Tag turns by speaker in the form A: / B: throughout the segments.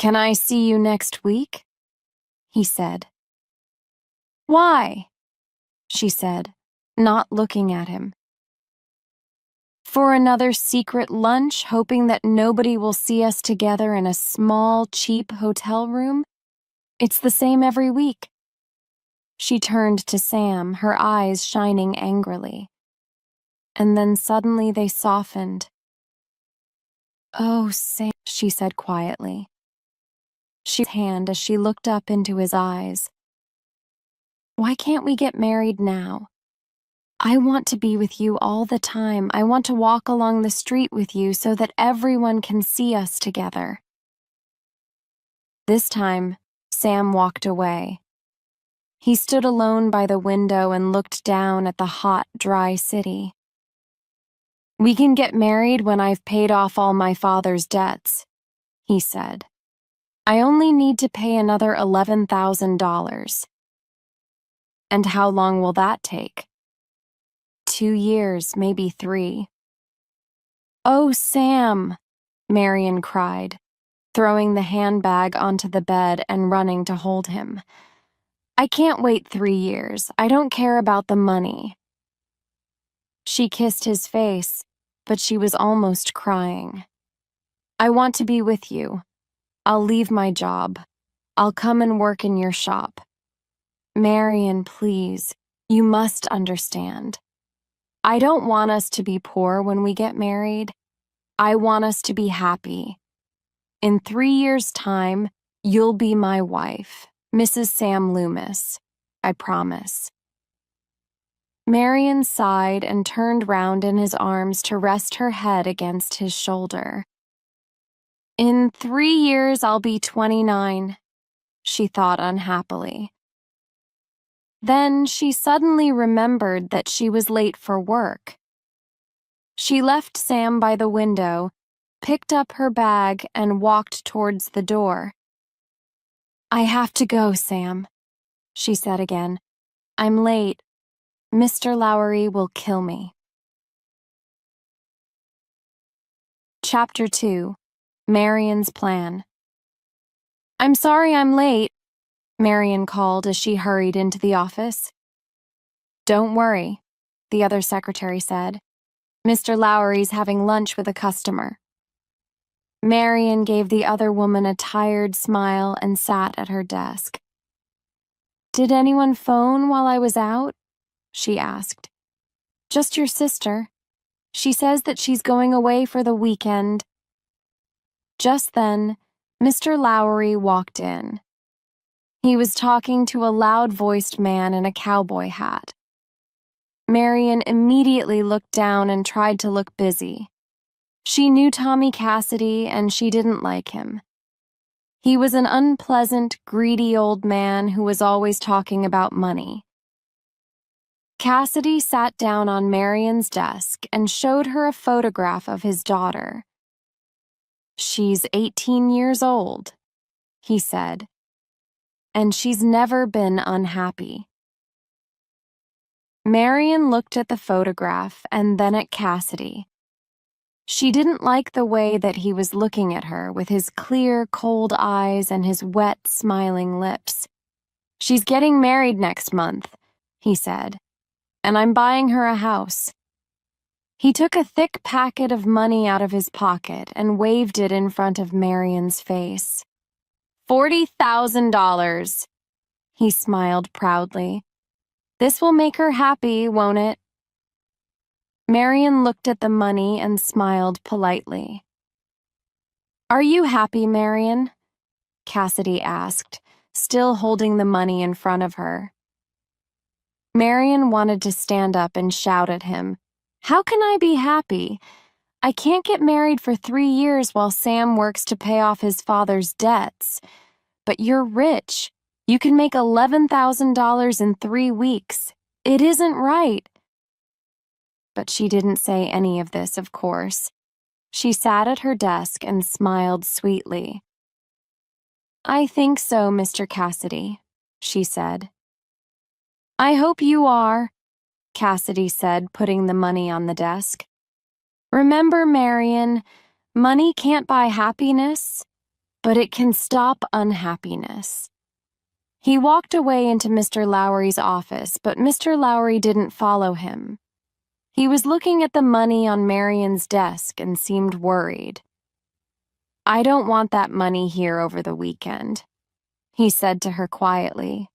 A: "Can I see you next week?" he said. "Why?" she said, not looking at him. "For another secret lunch, hoping that nobody will see us together in a small, cheap hotel room? It's the same every week." She turned to Sam, her eyes shining angrily. And then suddenly they softened. "Oh, Sam," she said quietly. She raised her hand as she looked up into his eyes. "Why can't we get married now? I want to be with you all the time. I want to walk along the street with you so that everyone can see us together." This time, Sam walked away. He stood alone by the window and looked down at the hot, dry city. "We can get married when I've paid off all my father's debts," he said. "I only need to pay another $11,000. "And how long will that take?" 2 years, maybe 3. "Oh, Sam," Marian cried, throwing the handbag onto the bed and running to hold him. "I can't wait 3 years. I don't care about the money." She kissed his face, but she was almost crying. "I want to be with you. I'll leave my job. I'll come and work in your shop. Marian, please, you must understand. I don't want us to be poor when we get married. I want us to be happy. In 3 years' time, you'll be my wife, Mrs. Sam Loomis. I promise." Marian sighed and turned round in his arms to rest her head against his shoulder. "In 3 years, I'll be 29, she thought unhappily. Then she suddenly remembered that she was late for work. She left Sam by the window, picked up her bag, and walked towards the door. "I have to go, Sam," she said again. "I'm late. Mr. Lowry will kill me." Chapter 2. Marian's Plan. "I'm sorry I'm late," Marian called as she hurried into the office. "Don't worry," the other secretary said. "Mr. Lowry's having lunch with a customer." Marian gave the other woman a tired smile and sat at her desk. "Did anyone phone while I was out?" she asked. "Just your sister. She says that she's going away for the weekend." Just then, Mr. Lowry walked in. He was talking to a loud-voiced man in a cowboy hat. Marian immediately looked down and tried to look busy. She knew Tommy Cassidy, and she didn't like him. He was an unpleasant, greedy old man who was always talking about money. Cassidy sat down on Marian's desk and showed her a photograph of his daughter. "She's 18 years old," he said, "and she's never been unhappy." Marian looked at the photograph and then at Cassidy. She didn't like the way that he was looking at her with his clear, cold eyes and his wet, smiling lips. "She's getting married next month," he said, "and I'm buying her a house." He took a thick packet of money out of his pocket and waved it in front of Marian's face. $40,000. He smiled proudly. "This will make her happy, won't it?" Marian looked at the money and smiled politely. "Are you happy, Marian?" Cassidy asked, still holding the money in front of her. Marian wanted to stand up and shout at him, "How can I be happy? I can't get married for 3 years while Sam works to pay off his father's debts. But you're rich. You can make $11,000 in 3 weeks. It isn't right." But she didn't say any of this, of course. She sat at her desk and smiled sweetly. "I think so, Mr. Cassidy," she said. "I hope you are," Cassidy said, putting the money on the desk. "Remember, Marian, money can't buy happiness. but it can stop unhappiness. He walked away into Mr. Lowry's office, but Mr. Lowry didn't follow him. He was looking at the money on Marion's desk and seemed worried. "I don't want that money here over the weekend," he said to her quietly.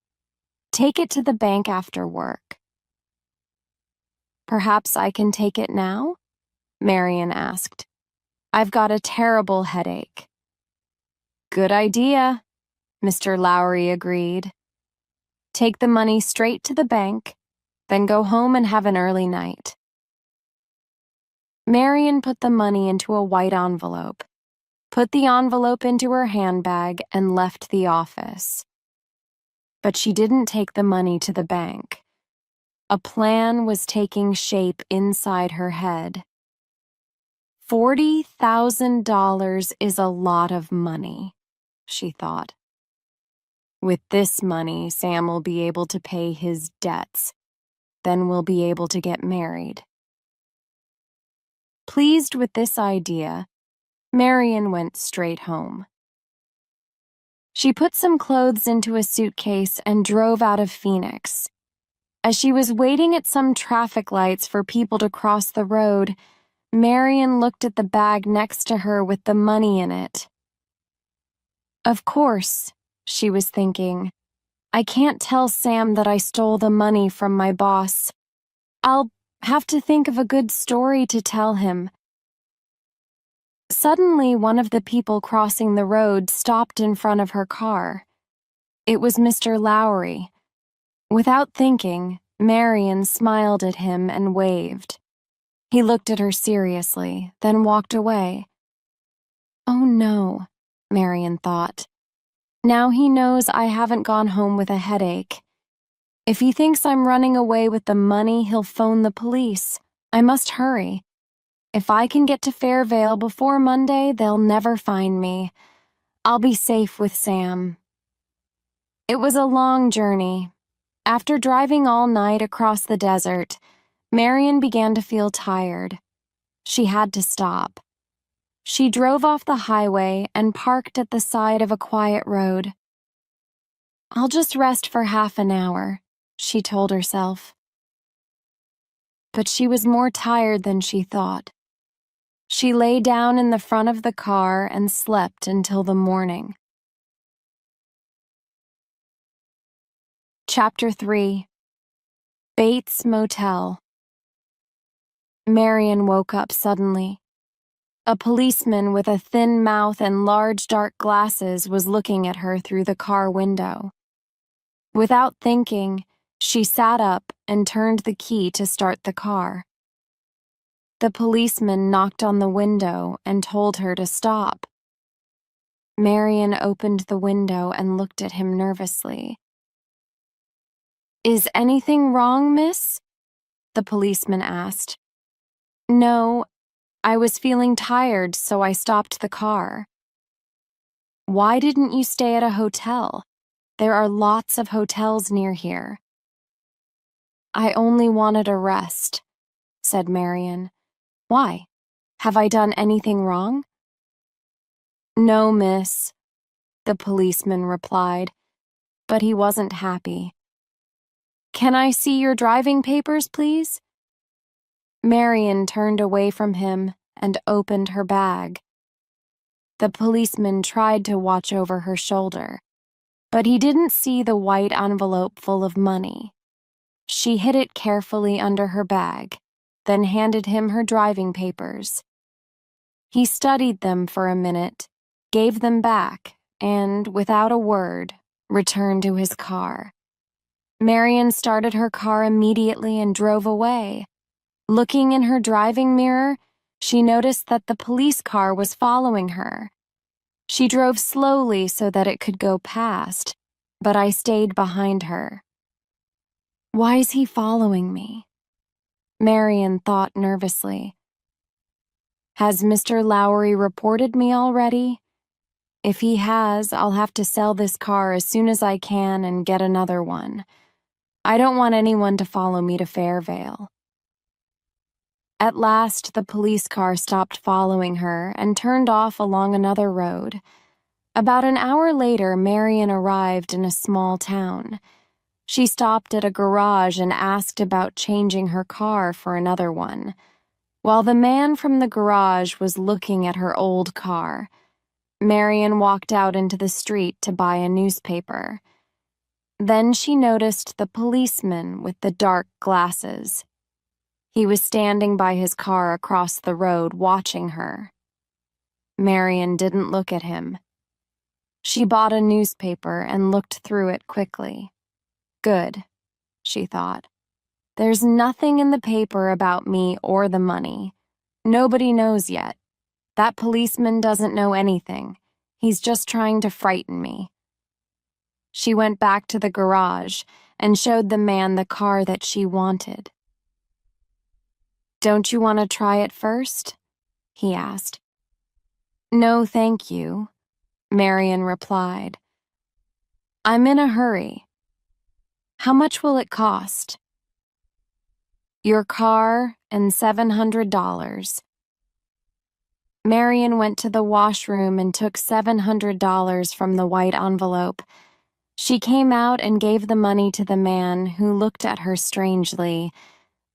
A: "Take it to the bank after work." "Perhaps I can take it now?" Marion asked. "I've got a terrible headache." "Good idea," Mr. Lowry agreed. "Take the money straight to the bank, then go home and have an early night." Marion put the money into a white envelope, put the envelope into her handbag, and left the office. But she didn't take the money to the bank. A plan was taking shape inside her head. $40,000 is a lot of money, she thought. With this money, Sam will be able to pay his debts. Then we'll be able to get married. Pleased with this idea, Marion went straight home. She put some clothes into a suitcase and drove out of Phoenix. As she was waiting at some traffic lights for people to cross the road, Marion looked at the bag next to her with the money in it. Of course, she was thinking, I can't tell Sam that I stole the money from my boss. I'll have to think of a good story to tell him. Suddenly, one of the people crossing the road stopped in front of her car. It was Mr. Lowry. Without thinking, Marion smiled at him and waved. He looked at her seriously, then walked away. Oh no, Marion thought. Now he knows I haven't gone home with a headache. If he thinks I'm running away with the money, he'll phone the police. I must hurry. If I can get to Fairvale before Monday, they'll never find me. I'll be safe with Sam. It was a long journey. After driving all night across the desert, Marion began to feel tired. She had to stop. She drove off the highway and parked at the side of a quiet road. I'll just rest for half an hour, she told herself. But she was more tired than she thought. She lay down in the front of the car and slept until the morning. Chapter 3. Bates Motel. Marion woke up suddenly. A policeman with a thin mouth and large dark glasses was looking at her through the car window. Without thinking, she sat up and turned the key to start the car. The policeman knocked on the window and told her to stop. Marion opened the window and looked at him nervously. Is anything wrong, miss? The policeman asked. No, I was feeling tired, so I stopped the car. Why didn't you stay at a hotel? There are lots of hotels near here. I only wanted a rest, said Marion. Why? Have I done anything wrong? No, miss, the policeman replied, but he wasn't happy. Can I see your driving papers, please? Marion turned away from him and opened her bag. The policeman tried to watch over her shoulder, but he didn't see the white envelope full of money. She hid it carefully under her bag, then handed him her driving papers. He studied them for a minute, gave them back, and, without a word, returned to his car. Marion started her car immediately and drove away. Looking in her driving mirror, she noticed that the police car was following her. She drove slowly so that it could go past, but I stayed behind her. Why is he following me? Marion thought nervously. Has Mr. Lowry reported me already? If he has, I'll have to sell this car as soon as I can and get another one. I don't want anyone to follow me to Fairvale. At last, the police car stopped following her and turned off along another road. About an hour later, Marion arrived in a small town. She stopped at a garage and asked about changing her car for another one. While the man from the garage was looking at her old car, Marion walked out into the street to buy a newspaper. Then she noticed the policeman with the dark glasses. He was standing by his car across the road, watching her. Marion didn't look at him. She bought a newspaper and looked through it quickly. Good, she thought. There's nothing in the paper about me or the money. Nobody knows yet. That policeman doesn't know anything. He's just trying to frighten me. She went back to the garage and showed the man the car that she wanted. "Don't you want to try it first?" he asked. "No, thank you," Marion replied. "I'm in a hurry." "How much will it cost?" "Your car and $700. Marion went to the washroom and took $700 from the white envelope. She came out and gave the money to the man, who looked at her strangely.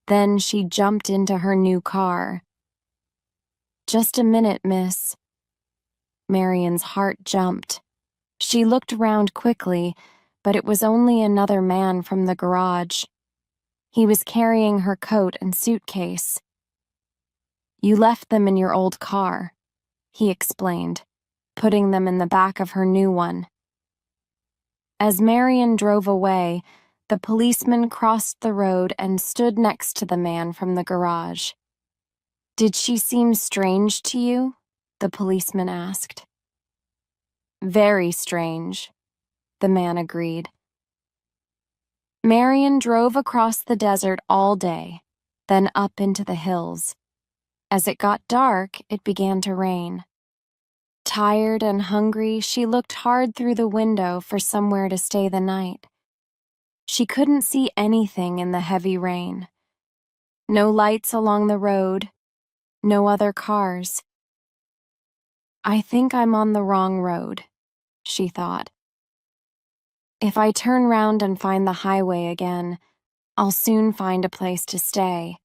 A: Then she jumped into her new car. "Just a minute, miss." Marion's heart jumped. She looked around quickly, but it was only another man from the garage. He was carrying her coat and suitcase. "You left them in your old car," he explained, putting them in the back of her new one. As Marion drove away, the policeman crossed the road and stood next to the man from the garage. "Did she seem strange to you?" the policeman asked. "Very strange," the man agreed. Marion drove across the desert all day, then up into the hills. As it got dark, it began to rain. Tired and hungry, she looked hard through the window for somewhere to stay the night. She couldn't see anything in the heavy rain. No lights along the road, no other cars. "I think I'm on the wrong road," she thought. "If I turn round and find the highway again, I'll soon find a place to stay."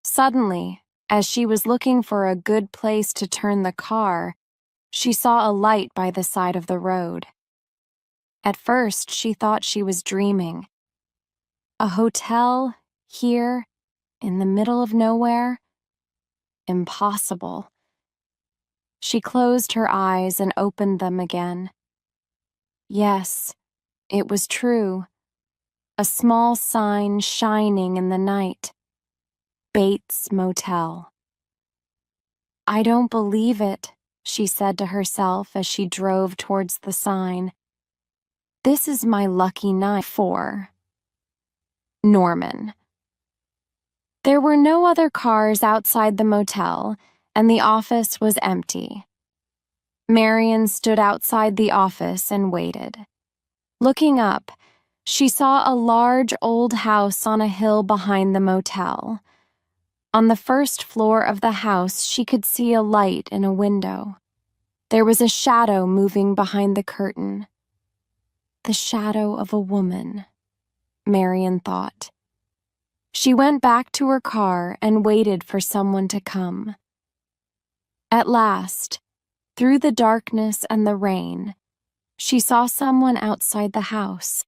A: Suddenly, as she was looking for a good place to turn the car, she saw a light by the side of the road. At first, she thought she was dreaming. A hotel here, in the middle of nowhere? Impossible. She closed her eyes and opened them again. Yes, it was true. A small sign shining in the night. Bates Motel. "I don't believe it," she said to herself as she drove towards the sign. "This is my lucky night for Norman." There were no other cars outside the motel, and the office was empty. Marion stood outside the office and waited. Looking up, she saw a large old house on a hill behind the motel. On the first floor of the house, she could see a light in a window. There was a shadow moving behind the curtain. The shadow of a woman, Marion thought. She went back to her car and waited for someone to come. At last, through the darkness and the rain, she saw someone outside the house.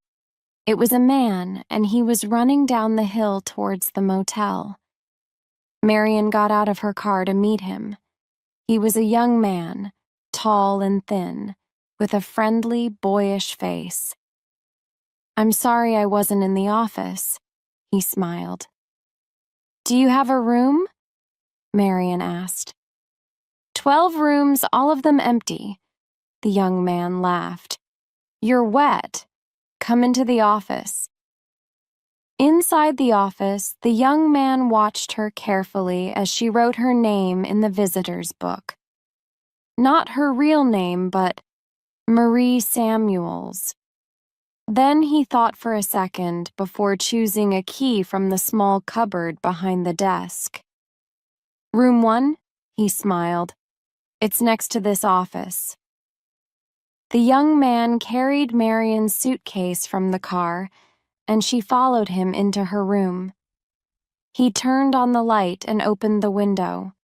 A: It was a man, and he was running down the hill towards the motel. Marion got out of her car to meet him. He was a young man, tall and thin, with a friendly, boyish face. "I'm sorry I wasn't in the office," he smiled. "Do you have a room?" Marion asked. 12 rooms, all of them empty." The young man laughed. "You're wet. Come into the office." Inside the office, the young man watched her carefully as she wrote her name in the visitor's book. Not her real name, but Marie Samuels. Then he thought for a second before choosing a key from the small cupboard behind the desk. "Room 1?" he smiled. "It's next to this office. The young man carried Marion's suitcase from the car, and she followed him into her room. He turned on the light and opened the window.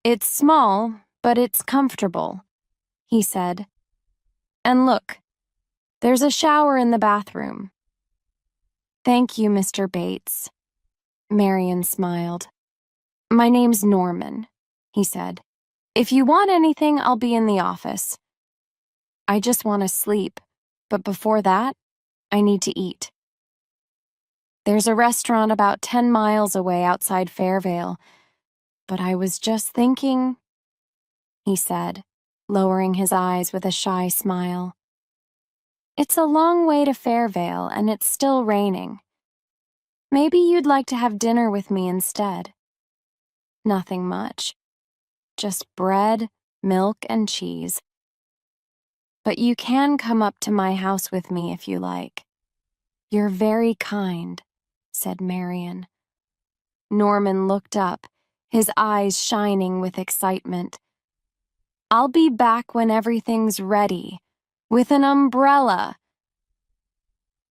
A: "It's small, but it's comfortable," he said. "And look, there's a shower in the bathroom." "Thank you, Mr. Bates." Marion smiled. "My name's Norman," he said. "If you want anything, I'll be in the office. I just want to sleep, but before that, I need to eat. There's a restaurant about 10 miles away outside Fairvale, but I was just thinking," he said, lowering his eyes with a shy smile. "It's a long way to Fairvale, and it's still raining. Maybe you'd like to have dinner with me instead. Nothing much. Just bread, milk, and cheese. But you can come up to my house with me if you like." "You're very kind," said Marion. Norman looked up, his eyes shining with excitement. "I'll be back when everything's ready, with an umbrella."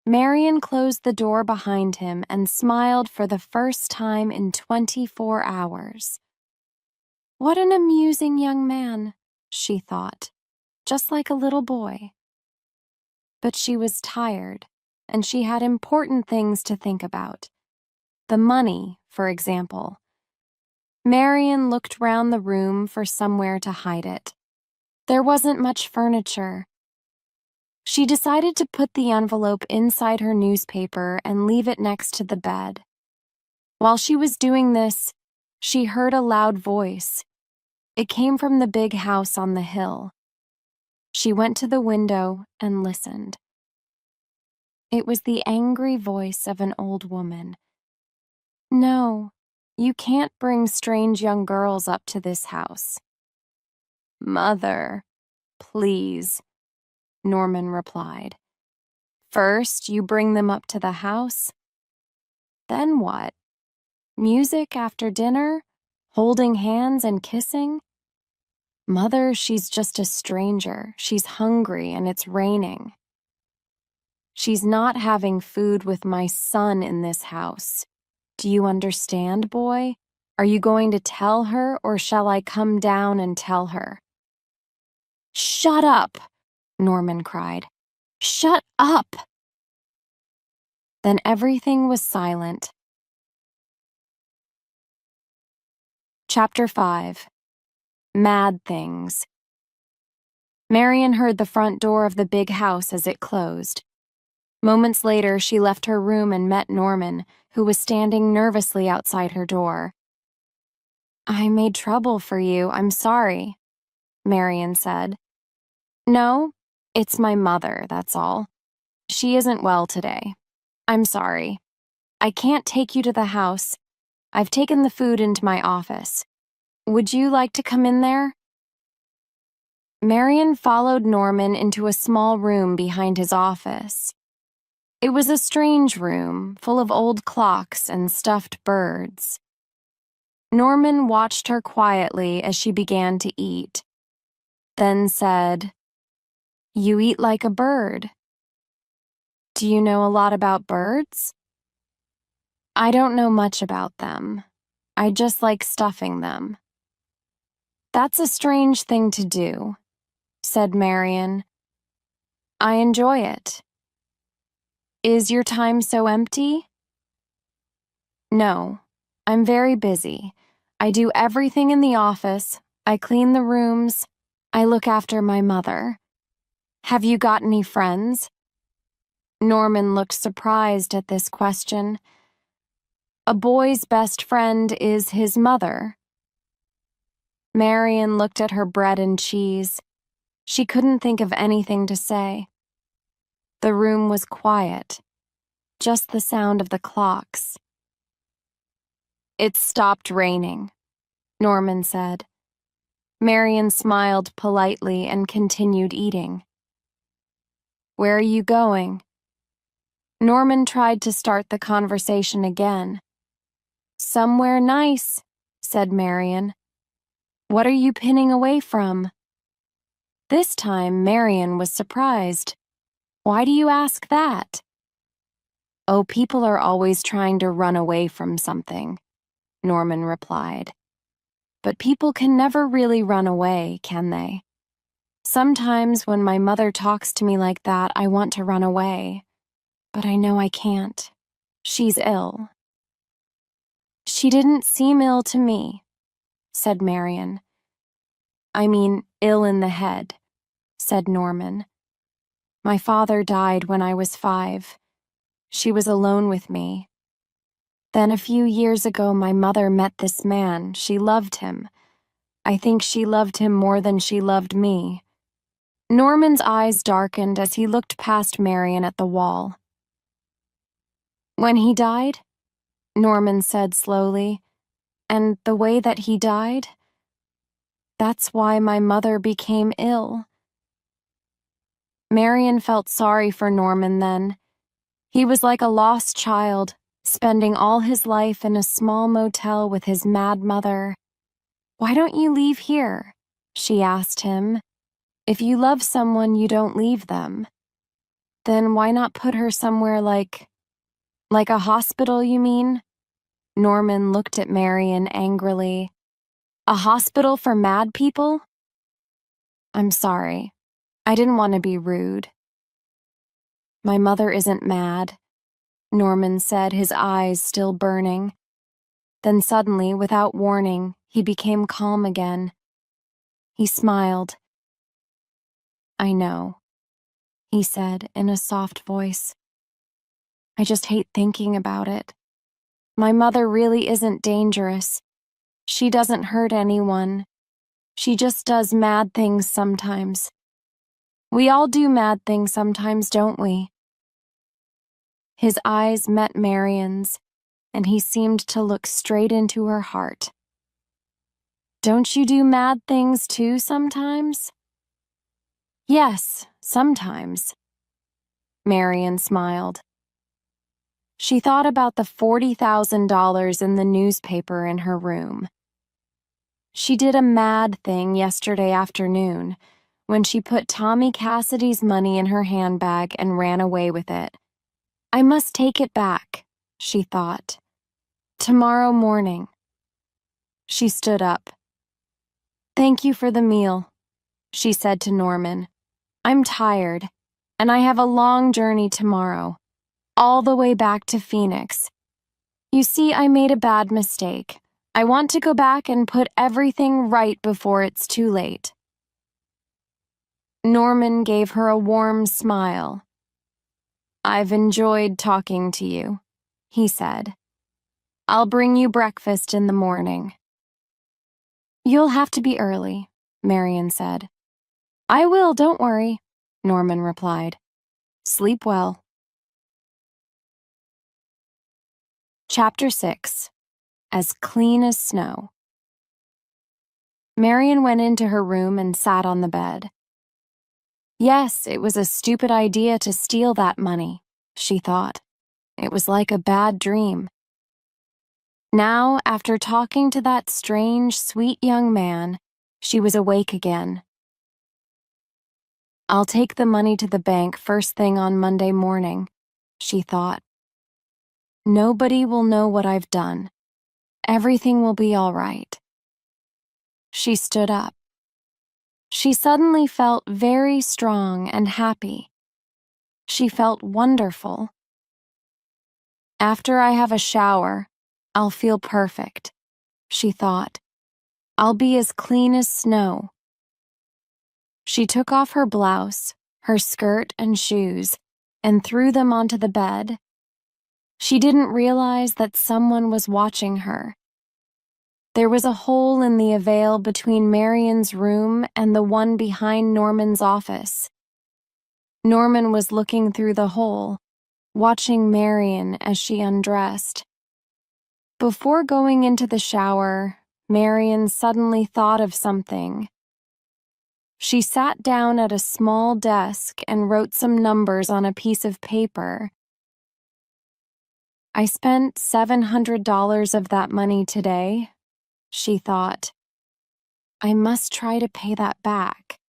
A: Marion closed the door behind him and smiled for the first time in 24 hours. What an amusing young man, she thought, just like a little boy. But she was tired, and she had important things to think about. The money, for example. Marion looked round the room for somewhere to hide it. There wasn't much furniture. She decided to put the envelope inside her newspaper and leave it next to the bed. While she was doing this, she heard a loud voice. It came from the big house on the hill. She went to the window and listened. It was the angry voice of an old woman. "No, you can't bring strange young girls up to this house." "Mother, please," Norman replied. "First, you bring them up to the house. Then what? Music after dinner? Holding hands and kissing? Mother, she's just a stranger. She's hungry and it's raining. She's not having food with my son in this house. Do you understand, boy? Are you going to tell her, or shall I come down and tell her?" "Shut up!" Norman cried. "Shut up!" Then everything was silent. Chapter 5. Mad Things. Marion heard the front door of the big house as it closed. Moments later, she left her room and met Norman, who was standing nervously outside her door. "I made trouble for you, I'm sorry," Marion said. "No, it's my mother, that's all. She isn't well today. I'm sorry. I can't take you to the house. I've taken the food into my office. Would you like to come in there?" Marion followed Norman into a small room behind his office. It was a strange room, full of old clocks and stuffed birds. Norman watched her quietly as she began to eat, then said, "You eat like a bird. Do you know a lot about birds?" "I don't know much about them. I just like stuffing them." "That's a strange thing to do," said Marion. "I enjoy it." "Is your time so empty?" "No, I'm very busy. I do everything in the office. I clean the rooms. I look after my mother. Have you got any friends?" Norman looked surprised at this question. A boy's best friend is his mother. Marion looked at her bread and cheese. She couldn't think of anything to say. The room was quiet, just the sound of the clocks. "It stopped raining," Norman said. Marion smiled politely and continued eating. "Where are you going?" Norman tried to start the conversation again. "Somewhere nice," said Marion. "What are you pinning away from?" This time, Marian was surprised. "Why do you ask that?" "Oh, people are always trying to run away from something," Norman replied. "But people can never really run away, can they? Sometimes when my mother talks to me like that, I want to run away. But I know I can't. She's ill." "She didn't seem ill to me," said Marian. "I mean, ill in the head," said Norman. "My father died when I was 5. She was alone with me. Then a few years ago, my mother met this man. She loved him. I think she loved him more than she loved me." Norman's eyes darkened as he looked past Marian at the wall. "When he died?" Norman said slowly. "And the way that he died? That's why my mother became ill." Marian felt sorry for Norman then. He was like a lost child, spending all his life in a small motel with his mad mother. "Why don't you leave here?" she asked him. "If you love someone, you don't leave them." "Then why not put her somewhere like a hospital, you mean?" Norman looked at Marian angrily. "A hospital for mad people?" "I'm sorry. I didn't want to be rude." "My mother isn't mad," Norman said, his eyes still burning. Then suddenly, without warning, he became calm again. He smiled. "I know," he said in a soft voice. "I just hate thinking about it. My mother really isn't dangerous. She doesn't hurt anyone. She just does mad things sometimes. We all do mad things sometimes, don't we?" His eyes met Marian's, and he seemed to look straight into her heart. "Don't you do mad things too sometimes?" "Yes, sometimes." Marian smiled. She thought about the $40,000 in the newspaper in her room. She did a mad thing yesterday afternoon when she put Tommy Cassidy's money in her handbag and ran away with it. "I must take it back," she thought. "Tomorrow morning." She stood up. "Thank you for the meal," she said to Norman. "I'm tired, and I have a long journey tomorrow, all the way back to Phoenix. You see, I made a bad mistake. I want to go back and put everything right before it's too late." Norman gave her a warm smile. "I've enjoyed talking to you," he said. "I'll bring you breakfast in the morning." "You'll have to be early," Marian said. "I will, don't worry," Norman replied. "Sleep well." Chapter 6. As Clean as Snow. Marian went into her room and sat on the bed. Yes, it was a stupid idea to steal that money, she thought. It was like a bad dream. Now, after talking to that strange, sweet young man, she was awake again. "I'll take the money to the bank first thing on Monday morning," she thought. "Nobody will know what I've done. Everything will be all right." She stood up. She suddenly felt very strong and happy. She felt wonderful. "After I have a shower, I'll feel perfect," she thought. "I'll be as clean as snow." She took off her blouse, her skirt and shoes, and threw them onto the bed. She didn't realize that someone was watching her. There was a hole in the veil between Marian's room and the one behind Norman's office. Norman was looking through the hole, watching Marian as she undressed. Before going into the shower, Marian suddenly thought of something. She sat down at a small desk and wrote some numbers on a piece of paper. "I spent $700 of that money today," she thought. "I must try to pay that back."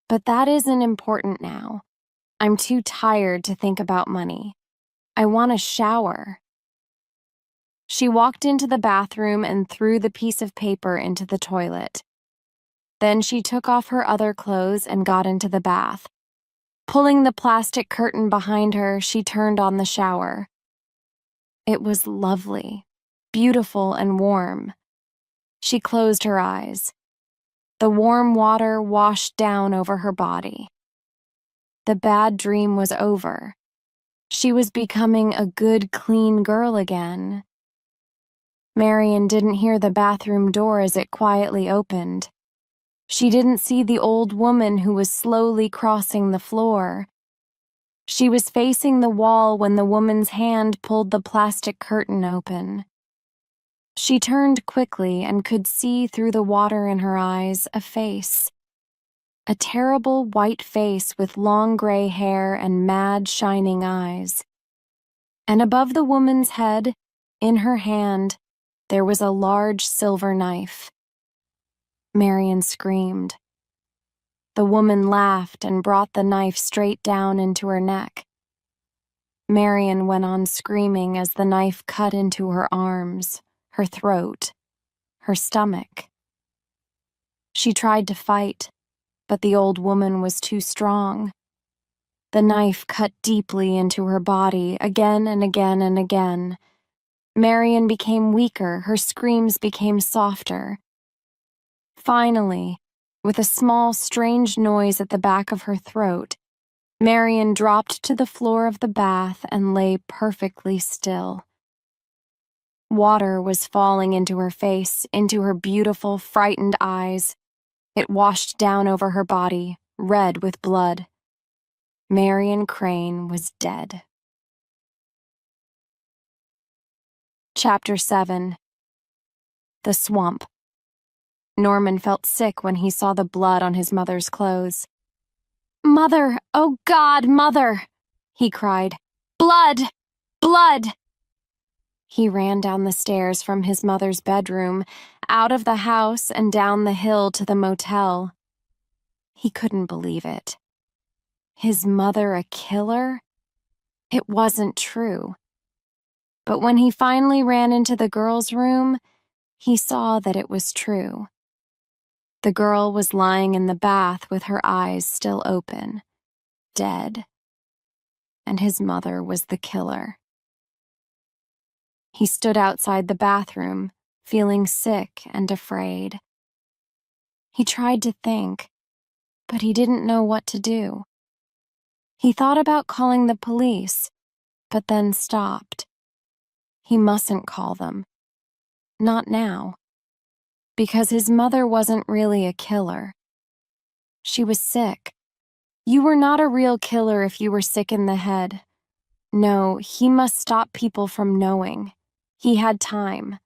A: But that isn't important now. I'm too tired to think about money. I want a shower. She walked into the bathroom and threw the piece of paper into the toilet. Then she took off her other clothes and got into the bath. Pulling the plastic curtain behind her, she turned on the shower. It was lovely, beautiful and warm. She closed her eyes. The warm water washed down over her body. The bad dream was over. She was becoming a good, clean girl again. Marian didn't hear the bathroom door as it quietly opened. She didn't see the old woman who was slowly crossing the floor. She was facing the wall when the woman's hand pulled the plastic curtain open. She turned quickly and could see through the water in her eyes a face. A terrible white face with long gray hair and mad, shining eyes. And above the woman's head, in her hand, there was a large silver knife. Marian screamed. The woman laughed and brought the knife straight down into her neck. Marian went on screaming as the knife cut into her arms, her throat, her stomach. She tried to fight, but the old woman was too strong. The knife cut deeply into her body again and again and again. Marian became weaker, her screams became softer. Finally, with a small, strange noise at the back of her throat, Marian dropped to the floor of the bath and lay perfectly still. Water was falling into her face, into her beautiful, frightened eyes. It washed down over her body, red with blood. Marian Crane was dead. Chapter 7. The Swamp. Norman felt sick when he saw the blood on his mother's clothes. "Mother! Oh God, Mother!" he cried. "Blood! Blood!" He ran down the stairs from his mother's bedroom, out of the house and down the hill to the motel. He couldn't believe it. His mother a killer? It wasn't true. But when he finally ran into the girl's room, he saw that it was true. The girl was lying in the bath with her eyes still open, dead. And his mother was the killer. He stood outside the bathroom, feeling sick and afraid. He tried to think, but he didn't know what to do. He thought about calling the police, but then stopped. He mustn't call them. Not now. Because his mother wasn't really a killer. She was sick. You were not a real killer if you were sick in the head. No, he must stop people from knowing. He had time.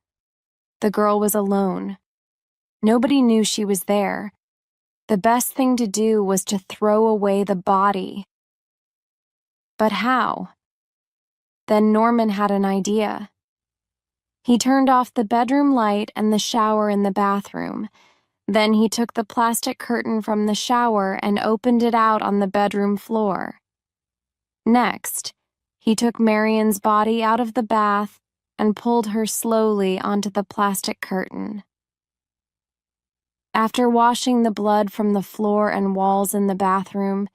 A: The girl was alone. Nobody knew she was there. The best thing to do was to throw away the body. But how? Then Norman had an idea. He turned off the bedroom light and the shower in the bathroom. Then he took the plastic curtain from the shower and opened it out on the bedroom floor. Next, he took Marian's body out of the bath and pulled her slowly onto the plastic curtain. After washing the blood from the floor and walls in the bathroom,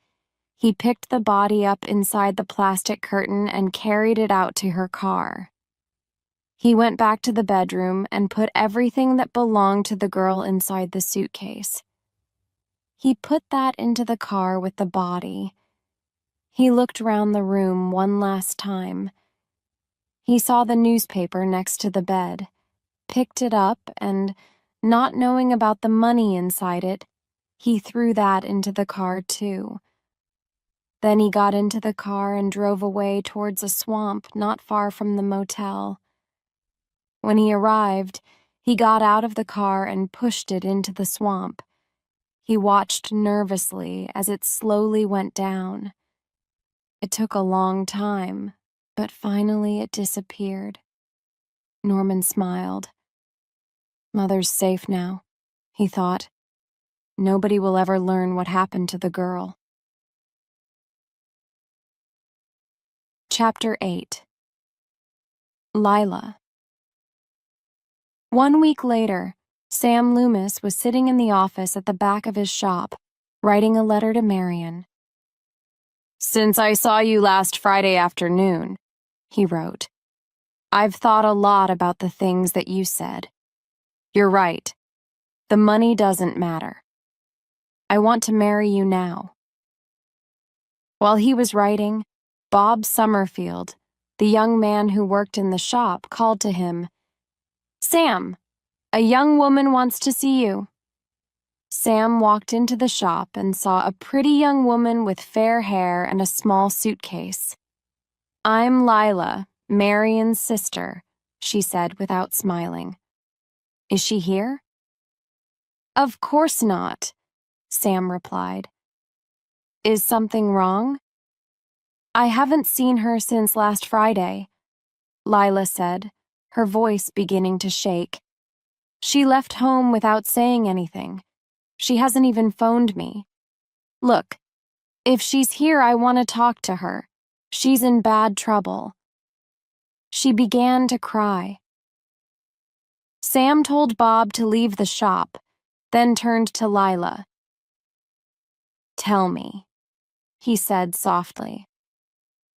A: he picked the body up inside the plastic curtain and carried it out to her car. He went back to the bedroom and put everything that belonged to the girl inside the suitcase. He put that into the car with the body. He looked around the room one last time. He saw the newspaper next to the bed, picked it up, and, not knowing about the money inside it, he threw that into the car too. Then he got into the car and drove away towards a swamp not far from the motel. When he arrived, he got out of the car and pushed it into the swamp. He watched nervously as it slowly went down. It took a long time, but finally it disappeared. Norman smiled. Mother's safe now, he thought. nobody will ever learn what happened to the girl. Chapter 8. Lila. 1 week later, Sam Loomis was sitting in the office at the back of his shop, writing a letter to Marion. "Since I saw you last Friday afternoon," he wrote, "I've thought a lot about the things that you said. You're right. The money doesn't matter. I want to marry you now." While he was writing, Bob Summerfield, the young man who worked in the shop, called to him, "Sam, a young woman wants to see you." Sam walked into the shop and saw a pretty young woman with fair hair and a small suitcase. "I'm Lila, Marion's sister," she said without smiling. "Is she here?" "Of course not," Sam replied. "Is something wrong?" "I haven't seen her since last Friday," Lila said, her voice beginning to shake. "She left home without saying anything. She hasn't even phoned me. Look, if she's here, I want to talk to her. She's in bad trouble." She began to cry. Sam told Bob to leave the shop, then turned to Lila. "Tell me," he said softly.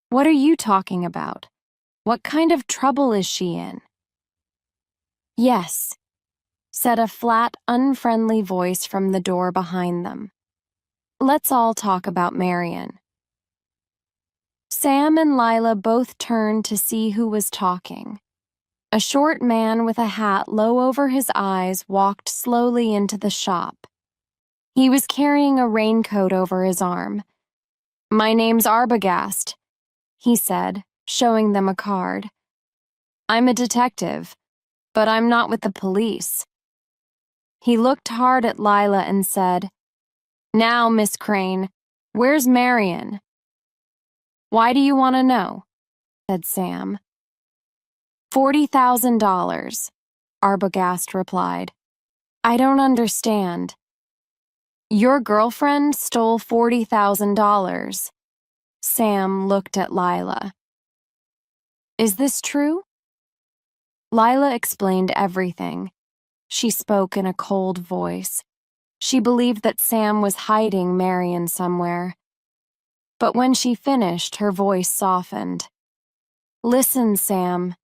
A: "What are you talking about? What kind of trouble is she in?" "Yes," said a flat, unfriendly voice from the door behind them. "Let's all talk about Marion." Sam and Lila both turned to see who was talking. A short man with a hat low over his eyes walked slowly into the shop. He was carrying a raincoat over his arm. "My name's Arbogast," he said, showing them a card. "I'm a detective, but I'm not with the police." He looked hard at Lila and said, "Now, Miss Crane, where's Marion?" "Why do you want to know?" said Sam. $40,000, Arbogast replied. "I don't understand." "Your girlfriend stole $40,000. Sam looked at Lila. "Is this true?" Lila explained everything. She spoke in a cold voice. She believed that Sam was hiding Marion somewhere. But when she finished, her voice softened. "Listen, Sam,"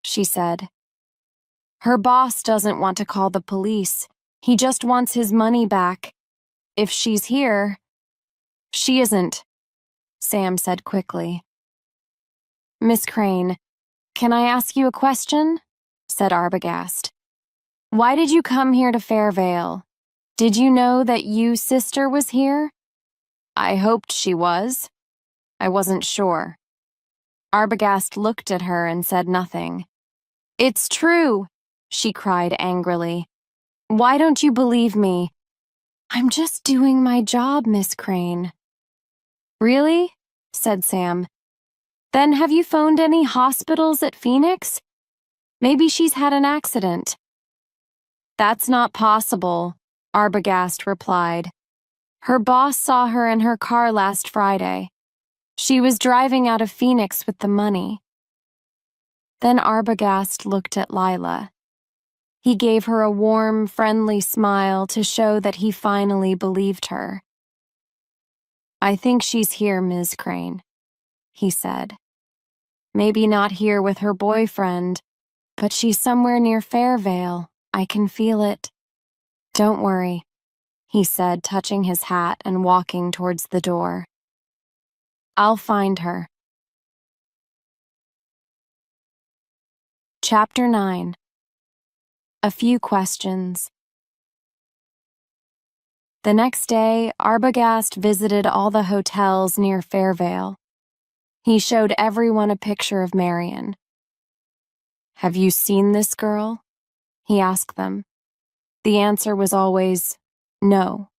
A: she said. "Her boss doesn't want to call the police. He just wants his money back. If she's here—" "She isn't," Sam said quickly. "Miss Crane, can I ask you a question?" said Arbogast. "Why did you come here to Fairvale? Did you know that your sister was here?" "I hoped she was. I wasn't sure." Arbogast looked at her and said nothing. "It's true," she cried angrily. "Why don't you believe me?" "I'm just doing my job, Miss Crane." "Really?" said Sam. "Then have you phoned any hospitals at Phoenix? Maybe she's had an accident." "That's not possible," Arbogast replied. "Her boss saw her in her car last Friday. She was driving out of Phoenix with the money." Then Arbogast looked at Lila. He gave her a warm, friendly smile to show that he finally believed her. "I think she's here, Ms. Crane," he said. "Maybe not here with her boyfriend, but she's somewhere near Fairvale. I can feel it. Don't worry," he said, touching his hat and walking towards the door. "I'll find her." Chapter 9. A Few Questions. The next day, Arbogast visited all the hotels near Fairvale. He showed everyone a picture of Marion. "Have you seen this girl?" he asked them. The answer was always, no.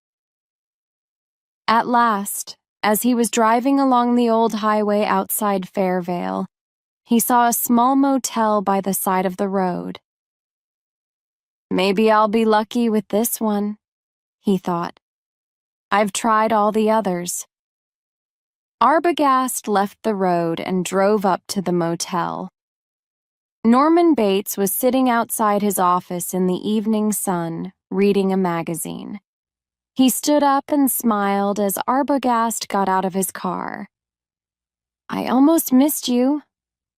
A: At last, as he was driving along the old highway outside Fairvale, he saw a small motel by the side of the road. "Maybe I'll be lucky with this one," he thought. I've tried all the others. Arbogast left the road and drove up to the motel. Norman Bates was sitting outside his office in the evening sun, reading a magazine. He stood up and smiled as Arbogast got out of his car. I almost missed you,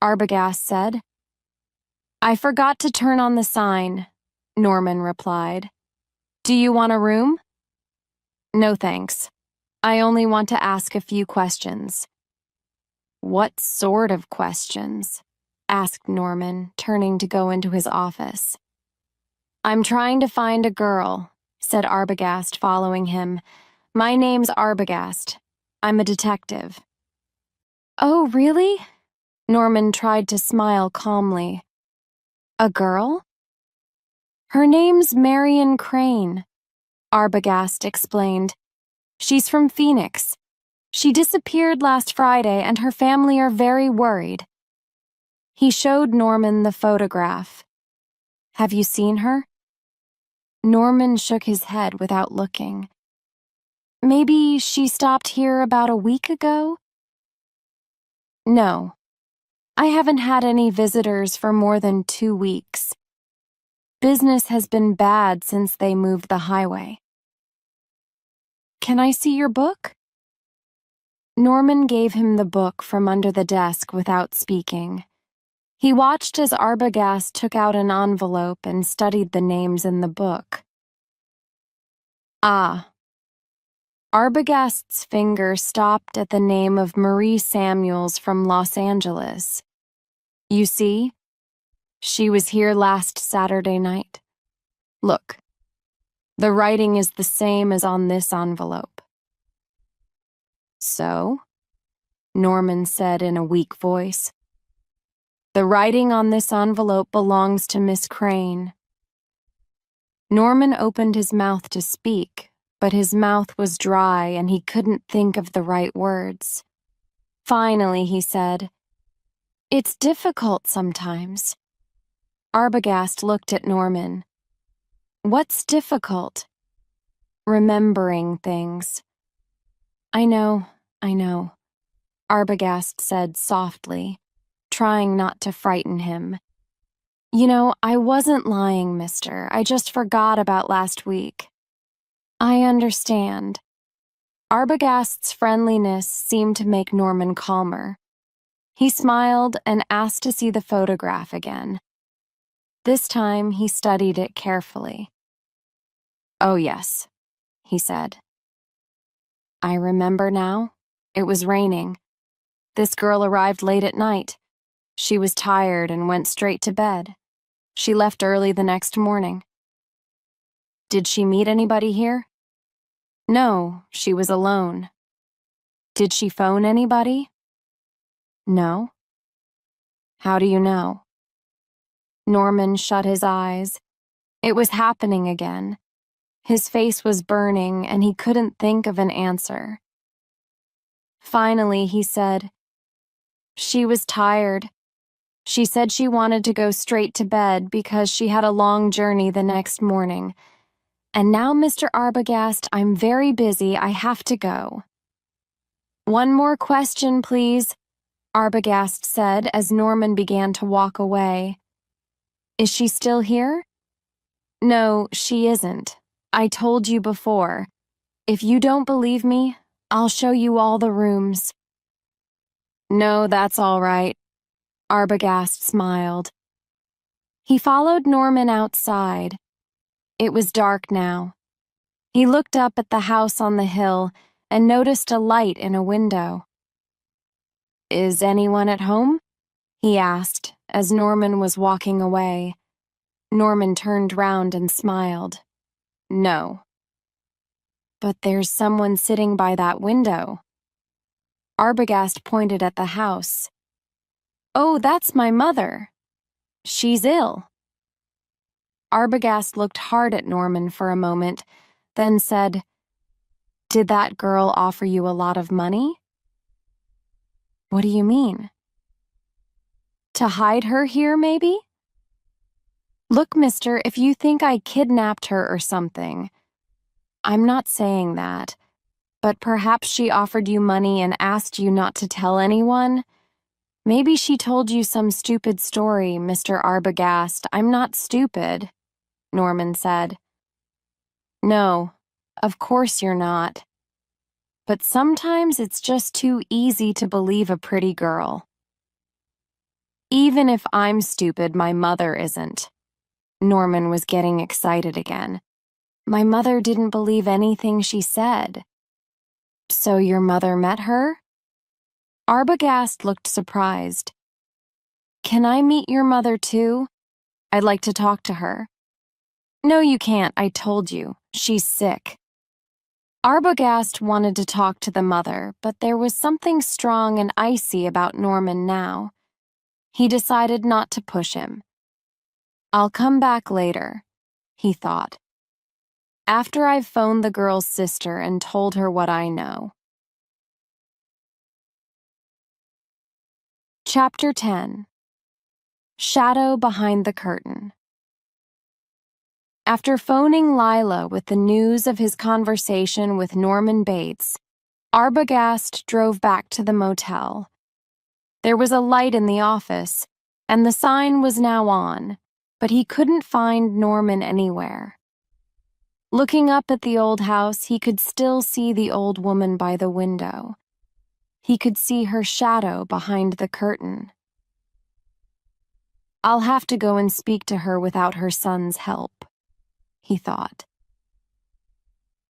A: Arbogast said. I forgot to turn on the sign, Norman replied. Do you want a room? No thanks. I only want to ask a few questions. What sort of questions? Asked Norman, turning to go into his office. I'm trying to find a girl, said Arbogast, following him. My name's Arbogast. I'm a detective. Oh, really? Norman tried to smile calmly. A girl? Her name's Marion Crane, Arbogast explained. She's from Phoenix. She disappeared last Friday and her family are very worried. He showed Norman the photograph. Have you seen her? Norman shook his head without looking. Maybe she stopped here about a week ago? No. I haven't had any visitors for more than 2 weeks. Business has been bad since they moved the highway. Can I see your book? Norman gave him the book from under the desk without speaking. He watched as Arbogast took out an envelope and studied the names in the book. Ah. Arbogast's finger stopped at the name of Marie Samuels from Los Angeles. You see? She was here last Saturday night. Look. The writing is the same as on this envelope. So? Norman said in a weak voice. The writing on this envelope belongs to Miss Crane. Norman opened his mouth to speak, but his mouth was dry and he couldn't think of the right words. Finally, he said, It's difficult sometimes. Arbogast looked at Norman. What's difficult? Remembering things. I know, Arbogast said softly, trying not to frighten him. You know, I wasn't lying, mister. I just forgot about last week. I understand. Arbogast's friendliness seemed to make Norman calmer. He smiled and asked to see the photograph again. This time he studied it carefully. Oh, yes, he said. I remember now. It was raining. This girl arrived late at night. She was tired and went straight to bed. She left early the next morning. Did she meet anybody here? No, she was alone. Did she phone anybody? No. How do you know? Norman shut his eyes. It was happening again. His face was burning and he couldn't think of an answer. Finally, he said, She was tired. She said she wanted to go straight to bed because she had a long journey the next morning. And now, Mr. Arbogast, I'm very busy. I have to go. One more question, please, Arbogast said as Norman began to walk away. Is she still here? No, she isn't. I told you before. If you don't believe me, I'll show you all the rooms. No, that's all right. Arbogast smiled. He followed Norman outside. It was dark now. He looked up at the house on the hill and noticed a light in a window. Is anyone at home? He asked as Norman was walking away. Norman turned round and smiled. No. But there's someone sitting by that window. Arbogast pointed at the house. Oh, that's my mother. She's ill. Arbogast looked hard at Norman for a moment, then said, Did that girl offer you a lot of money? What do you mean? To hide her here, maybe? Look, mister, if you think I kidnapped her or something. I'm not saying that, but perhaps she offered you money and asked you not to tell anyone? Maybe she told you some stupid story, Mr. Arbogast. I'm not stupid, Norman said. No, of course you're not. But sometimes it's just too easy to believe a pretty girl. Even if I'm stupid, my mother isn't. Norman was getting excited again. My mother didn't believe anything she said. So your mother met her? Arbogast looked surprised. Can I meet your mother too? I'd like to talk to her. No, you can't, I told you. She's sick. Arbogast wanted to talk to the mother, but there was something strong and icy about Norman now. He decided not to push him. I'll come back later, he thought. After I've phoned the girl's sister and told her what I know. Chapter 10. Shadow Behind the Curtain. After phoning Lila with the news of his conversation with Norman Bates, Arbogast drove back to the motel. There was a light in the office, and the sign was now on, but he couldn't find Norman anywhere. Looking up at the old house, he could still see the old woman by the window. He could see her shadow behind the curtain. I'll have to go and speak to her without her son's help, he thought.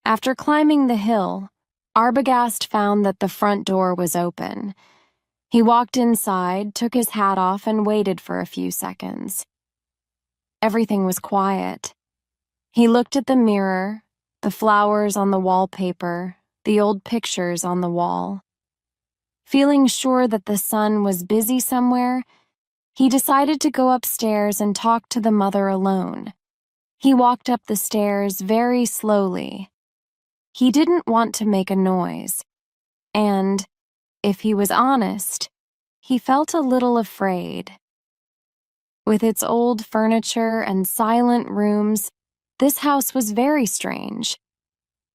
A: After climbing the hill, Arbogast found that the front door was open. He walked inside, took his hat off, and waited for a few seconds. Everything was quiet. He looked at the mirror, the flowers on the wallpaper, the old pictures on the wall. Feeling sure that the son was busy somewhere, he decided to go upstairs and talk to the mother alone. He walked up the stairs very slowly. He didn't want to make a noise, and, if he was honest, he felt a little afraid. With its old furniture and silent rooms, this house was very strange.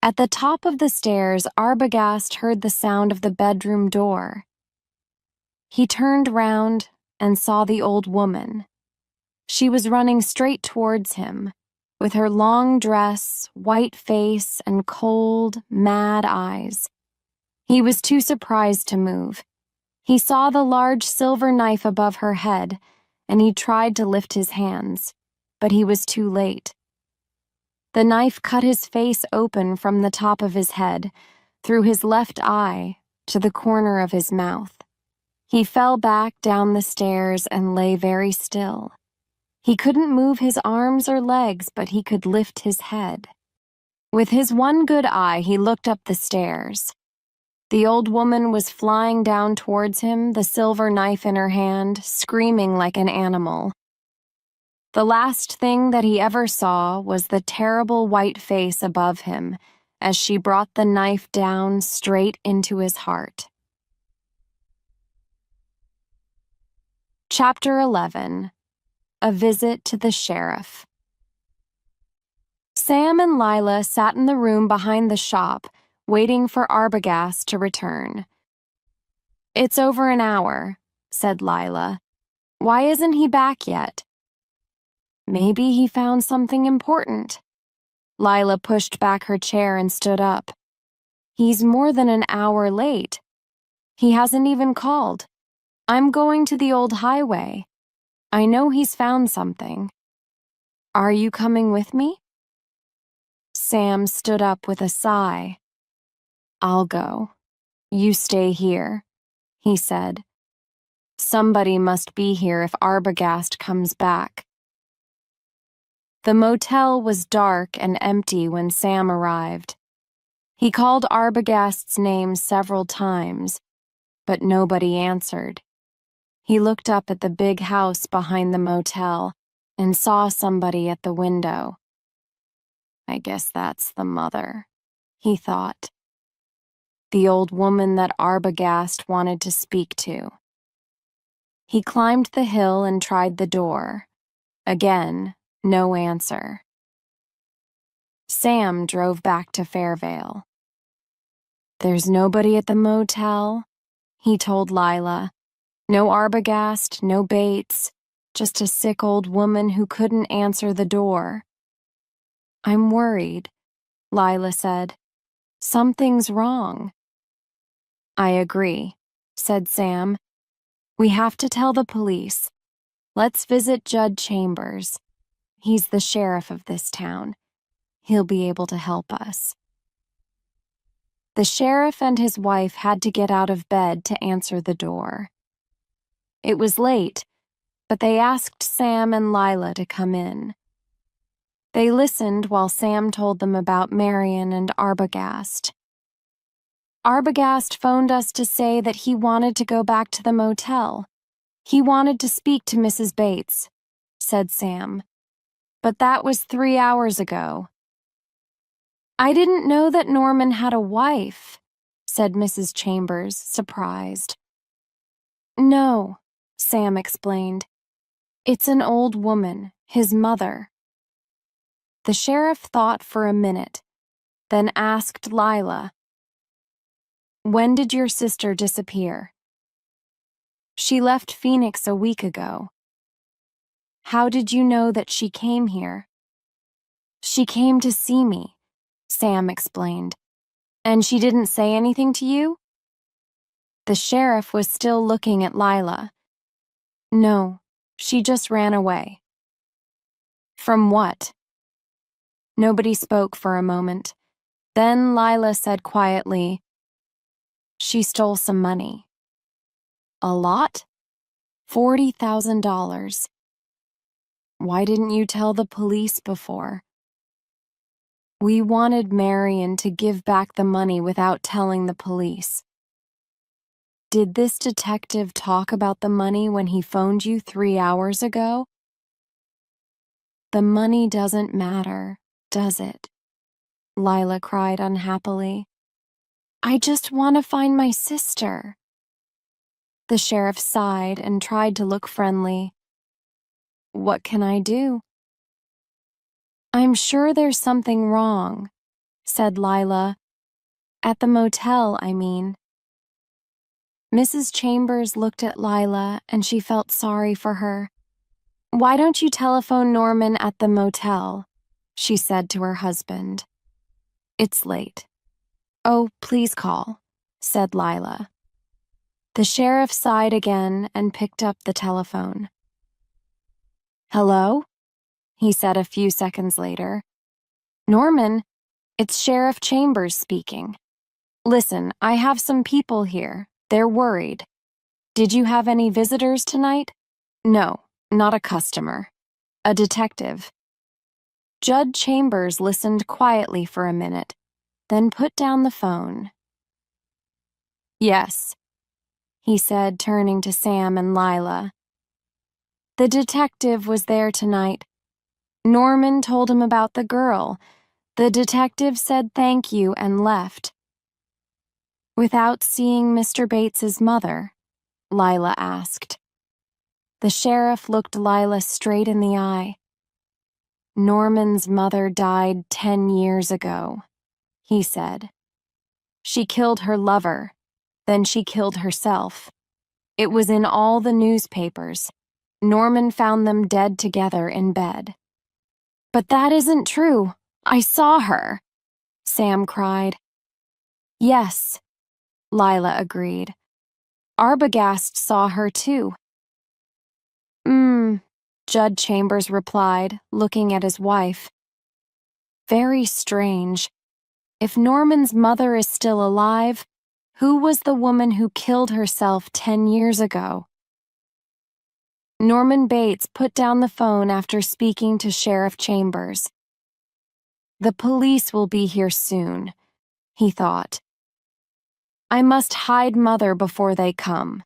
A: At the top of the stairs, Arbogast heard the sound of the bedroom door. He turned round and saw the old woman. She was running straight towards him, with her long dress, white face, and cold, mad eyes. He was too surprised to move. He saw the large silver knife above her head, and he tried to lift his hands, but he was too late. The knife cut his face open from the top of his head, through his left eye, to the corner of his mouth. He fell back down the stairs and lay very still. He couldn't move his arms or legs, but he could lift his head. With his one good eye, he looked up the stairs. The old woman was flying down towards him, the silver knife in her hand, screaming like an animal. The last thing that he ever saw was the terrible white face above him as she brought the knife down straight into his heart. Chapter 11. A Visit to the Sheriff. Sam and Lila sat in the room behind the shop, waiting for Arbogast to return. It's over an hour, said Lila. Why isn't he back yet? Maybe he found something important. Lila pushed back her chair and stood up. He's more than an hour late. He hasn't even called. I'm going to the old highway. I know he's found something. Are you coming with me? Sam stood up with a sigh. I'll go. You stay here, he said. Somebody must be here if Arbogast comes back. The motel was dark and empty when Sam arrived. He called Arbogast's name several times, but nobody answered. He looked up at the big house behind the motel and saw somebody at the window. I guess that's the mother, he thought. The old woman that Arbogast wanted to speak to. He climbed the hill and tried the door. Again, no answer. Sam drove back to Fairvale. "There's nobody at the motel," he told Lila. "No Arbogast, no Bates, just a sick old woman who couldn't answer the door." "I'm worried," Lila said. "Something's wrong." "I agree," said Sam. "We have to tell the police. Let's visit Judd Chambers. He's the sheriff of this town. He'll be able to help us." The sheriff and his wife had to get out of bed to answer the door. It was late, but they asked Sam and Lila to come in. They listened while Sam told them about Marion and Arbogast. "Arbogast phoned us to say that he wanted to go back to the motel. He wanted to speak to Mrs. Bates," said Sam. "But that was 3 hours ago." "I didn't know that Norman had a wife," said Mrs. Chambers, surprised. "No," Sam explained. "It's an old woman, his mother." The sheriff thought for a minute, then asked Lila, "When did your sister disappear?" "She left Phoenix a week ago." "How did you know that she came here?" "She came to see me," Sam explained. "And she didn't say anything to you?" The sheriff was still looking at Lila. "No, she just ran away." "From what?" Nobody spoke for a moment. Then Lila said quietly, "She stole some money." "A lot?" $40,000. "Why didn't you tell the police before?" "We wanted Marion to give back the money without telling the police." "Did this detective talk about the money when he phoned you 3 hours ago?" "The money doesn't matter, does it?" Lila cried unhappily. "I just want to find my sister." The sheriff sighed and tried to look friendly. "What can I do?" "I'm sure there's something wrong," said Lila. "At the motel, I mean." Mrs. Chambers looked at Lila and she felt sorry for her. "Why don't you telephone Norman at the motel?" she said to her husband. "It's late." "Oh, please call," said Lila. The sheriff sighed again and picked up the telephone. "Hello?" he said a few seconds later. "Norman, it's Sheriff Chambers speaking. Listen, I have some people here. They're worried. Did you have any visitors tonight?" "No, not a customer. A detective." Judd Chambers listened quietly for a minute, then put down the phone. "Yes," he said, turning to Sam and Lila. "The detective was there tonight. Norman told him about the girl. The detective said thank you and left." "Without seeing Mr. Bates's mother?" Lila asked. The sheriff looked Lila straight in the eye. "Norman's mother died 10 years ago," he said. "She killed her lover, then she killed herself. It was in all the newspapers. Norman found them dead together in bed." "But that isn't true. I saw her," Sam cried. "Yes," Lila agreed. "Arbogast saw her too." Judd Chambers replied, looking at his wife. "Very strange. If Norman's mother is still alive, who was the woman who killed herself 10 years ago?" Norman Bates put down the phone after speaking to Sheriff Chambers. "The police will be here soon," he thought. "I must hide Mother before they come."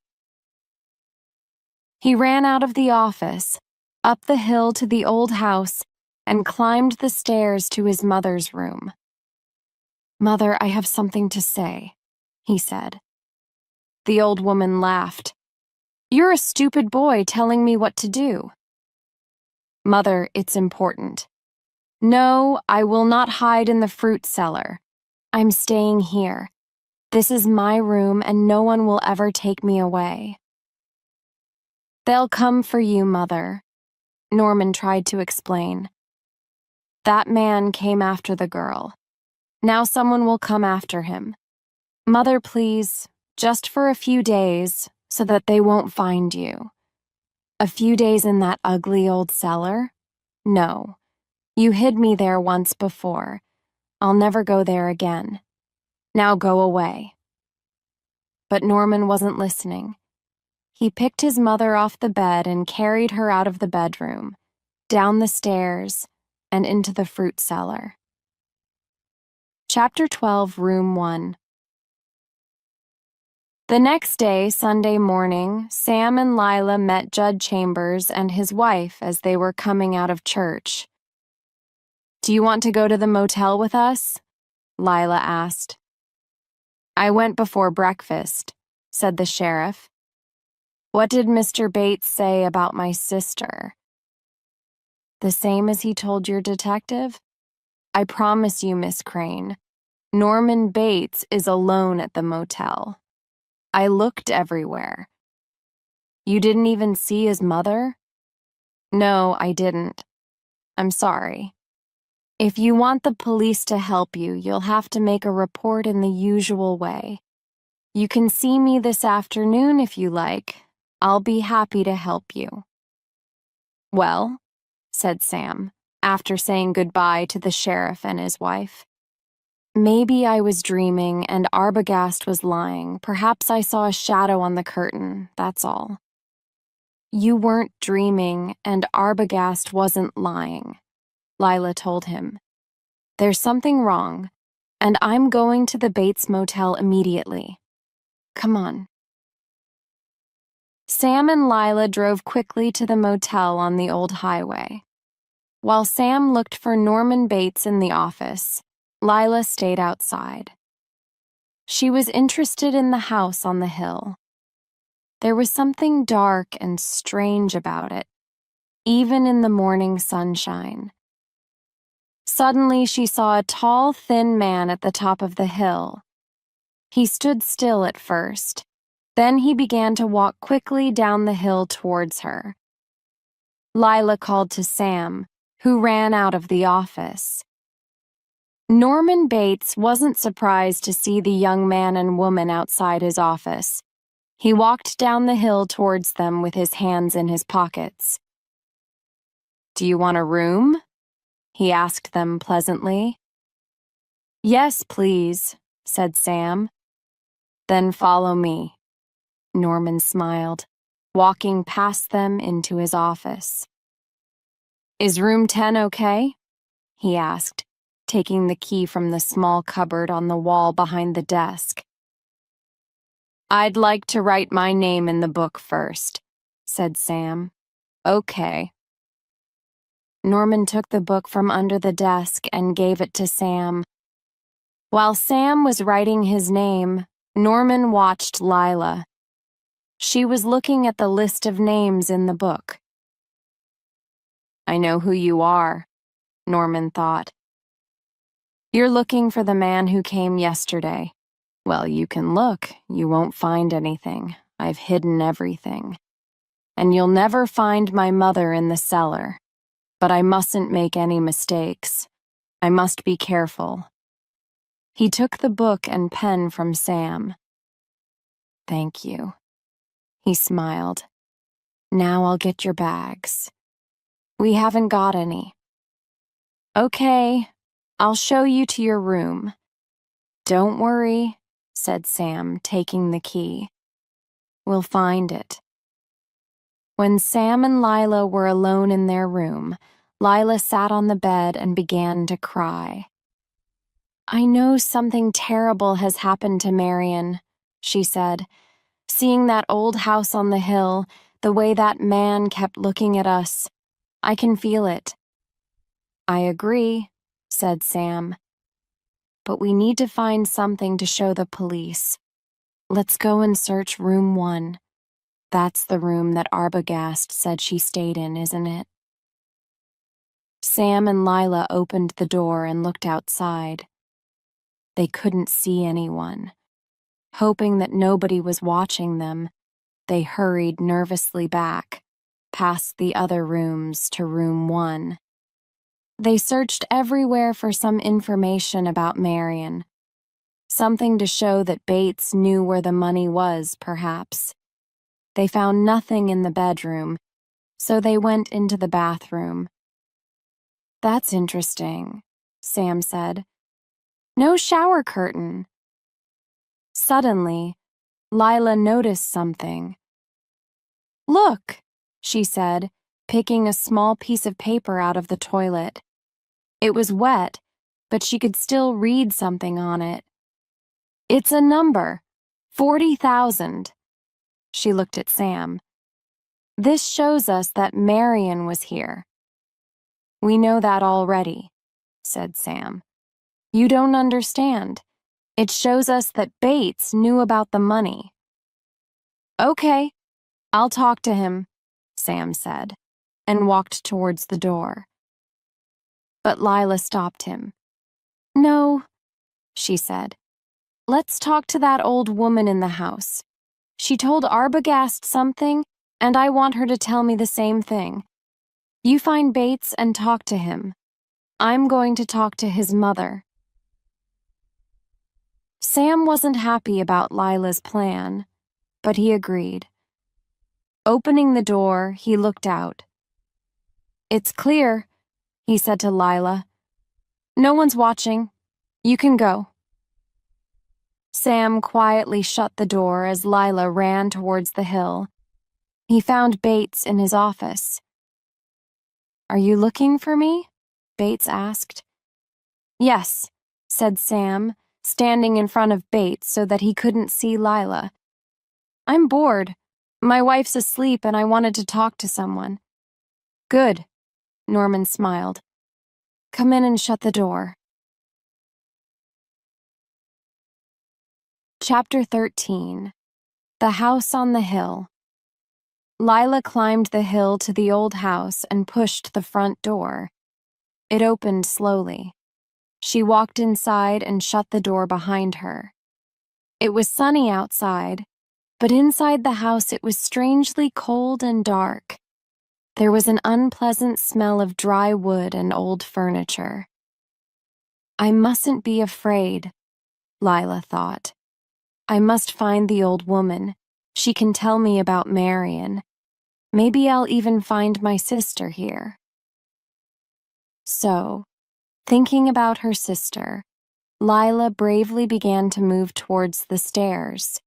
A: He ran out of the office, up the hill to the old house, and climbed the stairs to his mother's room. "Mother, I have something to say," he said. The old woman laughed. "You're a stupid boy telling me what to do." "Mother, it's important. No, I will not hide in the fruit cellar. I'm staying here. This is my room and no one will ever take me away. They'll come for you, Mother, Norman tried to explain. That man came after the girl. Now someone will come after him. Mother, please, just for a few days, so that they won't find you. A few days in that ugly old cellar? No. You hid me there once before. I'll never go there again. Now go away. But Norman wasn't listening. He picked his mother off the bed and carried her out of the bedroom, down the stairs, and into the fruit cellar. Chapter 12, Room 1. The next day, Sunday morning, Sam and Lila met Judd Chambers and his wife as they were coming out of church. Do you want to go to the motel with us? Lila asked. I went before breakfast, said the sheriff. What did Mr. Bates say about my sister? The same as he told your detective? I promise you, Miss Crane, Norman Bates is alone at the motel. I looked everywhere. You didn't even see his mother? No, I didn't. I'm sorry. If you want the police to help you, you'll have to make a report in the usual way. You can see me this afternoon if you like. I'll be happy to help you. Well, said Sam, after saying goodbye to the sheriff and his wife. Maybe I was dreaming and Arbogast was lying. Perhaps I saw a shadow on the curtain, that's all. You weren't dreaming and Arbogast wasn't lying, Lila told him. There's something wrong, and I'm going to the Bates Motel immediately. Come on. Sam and Lila drove quickly to the motel on the old highway. While Sam looked for Norman Bates in the office, Lila stayed outside. She was interested in the house on the hill. There was something dark and strange about it, even in the morning sunshine. Suddenly, she saw a tall, thin man at the top of the hill. He stood still at first. Then he began to walk quickly down the hill towards her. Lila called to Sam, who ran out of the office. Norman Bates wasn't surprised to see the young man and woman outside his office. He walked down the hill towards them with his hands in his pockets. Do you want a room? He asked them pleasantly. Yes, please, said Sam. Then follow me. Norman smiled, walking past them into his office. Is room 10 okay? He asked, taking the key from the small cupboard on the wall behind the desk. I'd like to write my name in the book first, said Sam. Okay. Norman took the book from under the desk and gave it to Sam. While Sam was writing his name, Norman watched Lila. She was looking at the list of names in the book. I know who you are, Norman thought. You're looking for the man who came yesterday. Well, you can look. You won't find anything. I've hidden everything. And you'll never find my mother in the cellar. But I mustn't make any mistakes. I must be careful. He took the book and pen from Sam. Thank you. He smiled. Now I'll get your bags. We haven't got any. Okay, I'll show you to your room. Don't worry, said Sam, taking the key. We'll find it. When Sam and Lila were alone in their room, Lila sat on the bed and began to cry. I know something terrible has happened to Marion, she said. Seeing that old house on the hill, the way that man kept looking at us, I can feel it. I agree, said Sam. But we need to find something to show the police. Let's go and search room 1. That's the room that Arbogast said she stayed in, isn't it? Sam and Lila opened the door and looked outside. They couldn't see anyone. Hoping that nobody was watching them, they hurried nervously back, past the other rooms to room 1. They searched everywhere for some information about Marion. Something to show that Bates knew where the money was, perhaps. They found nothing in the bedroom, so they went into the bathroom. "That's interesting," Sam said. "No shower curtain." Suddenly, Lila noticed something. "Look," she said, picking a small piece of paper out of the toilet. It was wet, but she could still read something on it. "It's a number, 40,000. She looked at Sam. "This shows us that Marion was here." "We know that already," said Sam. "You don't understand. It shows us that Bates knew about the money." "Okay, I'll talk to him," Sam said, and walked towards the door. But Lila stopped him. "No," she said. "Let's talk to that old woman in the house. She told Arbogast something, and I want her to tell me the same thing. You find Bates and talk to him. I'm going to talk to his mother." Sam wasn't happy about Lila's plan, but he agreed. Opening the door, he looked out. "It's clear," he said to Lila. "No one's watching. You can go." Sam quietly shut the door as Lila ran towards the hill. He found Bates in his office. "Are you looking for me?" Bates asked. "Yes," said Sam, standing in front of Bates so that he couldn't see Lila. "I'm bored. My wife's asleep and I wanted to talk to someone." "Good," Norman smiled. "Come in and shut the door." Chapter 13. The House on the Hill. Lila climbed the hill to the old house and pushed the front door. It opened slowly. She walked inside and shut the door behind her. It was sunny outside, but inside the house it was strangely cold and dark. There was an unpleasant smell of dry wood and old furniture. "I mustn't be afraid," Lila thought. "I must find the old woman. She can tell me about Marion. Maybe I'll even find my sister here." So, thinking about her sister, Lila bravely began to move towards the stairs.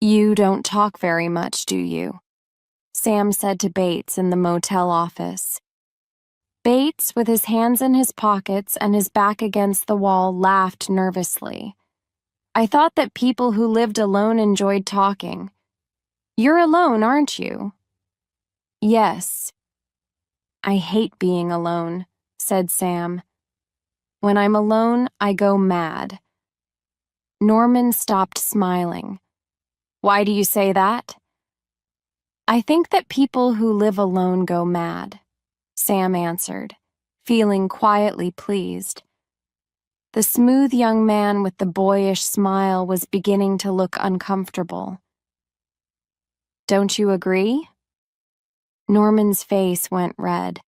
A: "You don't talk very much, do you?" Sam said to Bates in the motel office. Bates, with his hands in his pockets and his back against the wall, laughed nervously. "I thought that people who lived alone enjoyed talking. You're alone, aren't you?" "Yes." "I hate being alone," said Sam. "When I'm alone, I go mad." Norman stopped smiling. "Why do you say that?" "I think that people who live alone go mad," Sam answered, feeling quietly pleased. The smooth young man with the boyish smile was beginning to look uncomfortable. "Don't you agree?" Norman's face went red.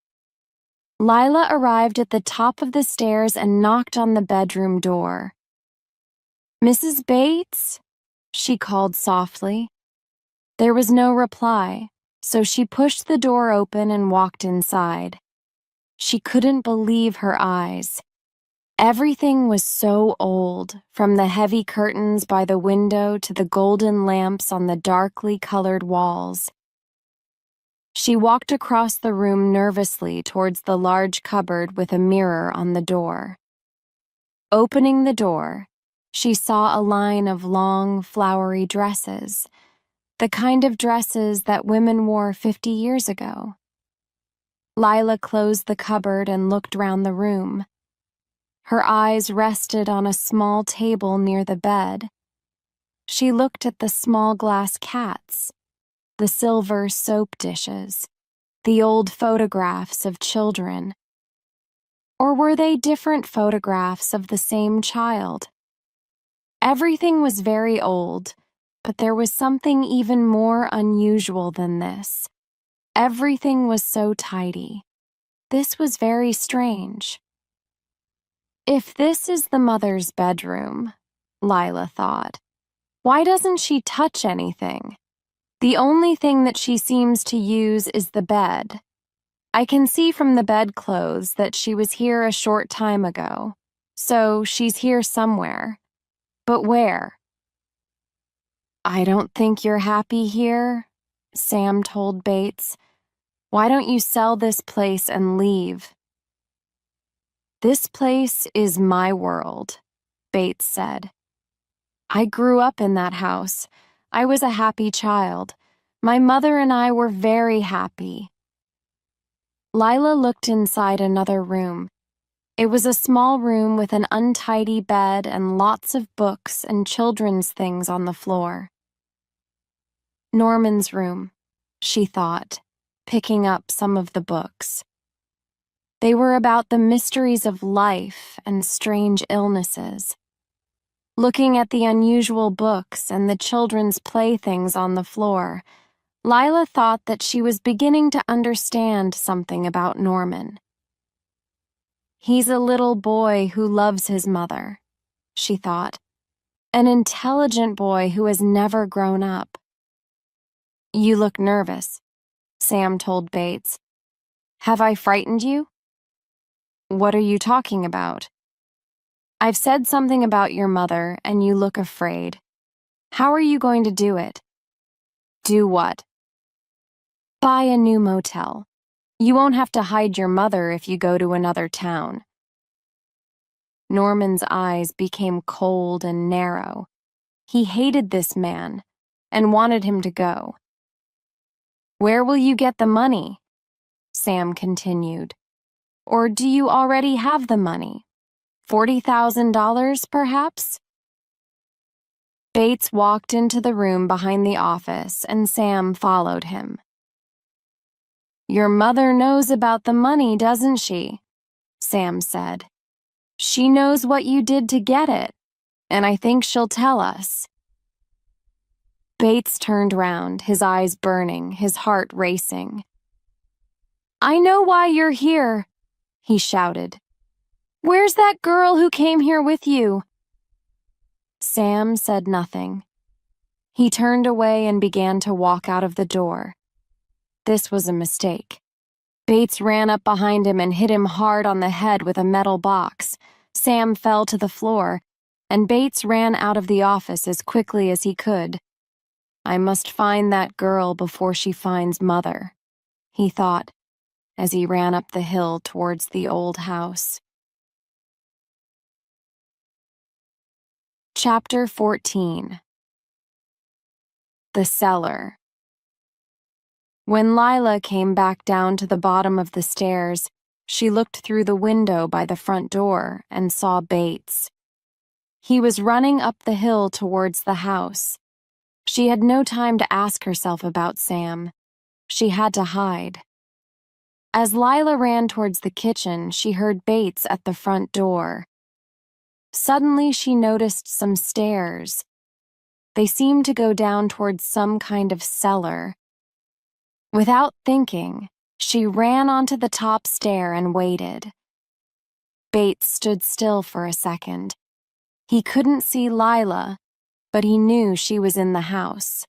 A: Lila arrived at the top of the stairs and knocked on the bedroom door. "Mrs. Bates?" she called softly. There was no reply, so she pushed the door open and walked inside. She couldn't believe her eyes. Everything was so old, from the heavy curtains by the window to the golden lamps on the darkly colored walls. She walked across the room nervously towards the large cupboard with a mirror on the door. Opening the door, she saw a line of long, flowery dresses, the kind of dresses that women wore 50 years ago. Lila closed the cupboard and looked round the room. Her eyes rested on a small table near the bed. She looked at the small glass cats, the silver soap dishes, the old photographs of children. Or were they different photographs of the same child? Everything was very old, but there was something even more unusual than this. Everything was so tidy. This was very strange. If this is the mother's bedroom, Lila thought, why doesn't she touch anything? The only thing that she seems to use is the bed. I can see from the bedclothes that she was here a short time ago, so she's here somewhere. But where? I don't think you're happy here, Sam told Bates. Why don't you sell this place and leave? This place is my world, Bates said. I grew up in that house. I was a happy child. My mother and I were very happy. Lila looked inside another room. It was a small room with an untidy bed and lots of books and children's things on the floor. Norman's room, she thought, picking up some of the books. They were about the mysteries of life and strange illnesses. Looking at the unusual books and the children's playthings on the floor, Lila thought that she was beginning to understand something about Norman. He's a little boy who loves his mother, she thought. An intelligent boy who has never grown up. You look nervous, Sam told Bates. Have I frightened you? What are you talking about? I've said something about your mother and you look afraid. How are you going to do it? Do what? Buy a new motel. You won't have to hide your mother if you go to another town. Norman's eyes became cold and narrow. He hated this man and wanted him to go. Where will you get the money? Sam continued. Or do you already have the money? $40,000, perhaps? Bates walked into the room behind the office and Sam followed him. Your mother knows about the money, doesn't she? Sam said. She knows what you did to get it, and I think she'll tell us. Bates turned round, his eyes burning, his heart racing. I know why you're here, he shouted. Where's that girl who came here with you? Sam said nothing. He turned away and began to walk out of the door. This was a mistake. Bates ran up behind him and hit him hard on the head with a metal box. Sam fell to the floor, and Bates ran out of the office as quickly as he could. I must find that girl before she finds Mother, he thought, as he ran up the hill towards the old house. Chapter 14. The Cellar. When Lila came back down to the bottom of the stairs, she looked through the window by the front door and saw Bates. He was running up the hill towards the house. She had no time to ask herself about Sam. She had to hide. As Lila ran towards the kitchen, she heard Bates at the front door. Suddenly, she noticed some stairs. They seemed to go down towards some kind of cellar. Without thinking, she ran onto the top stair and waited. Bates stood still for a second. He couldn't see Lila, but he knew she was in the house.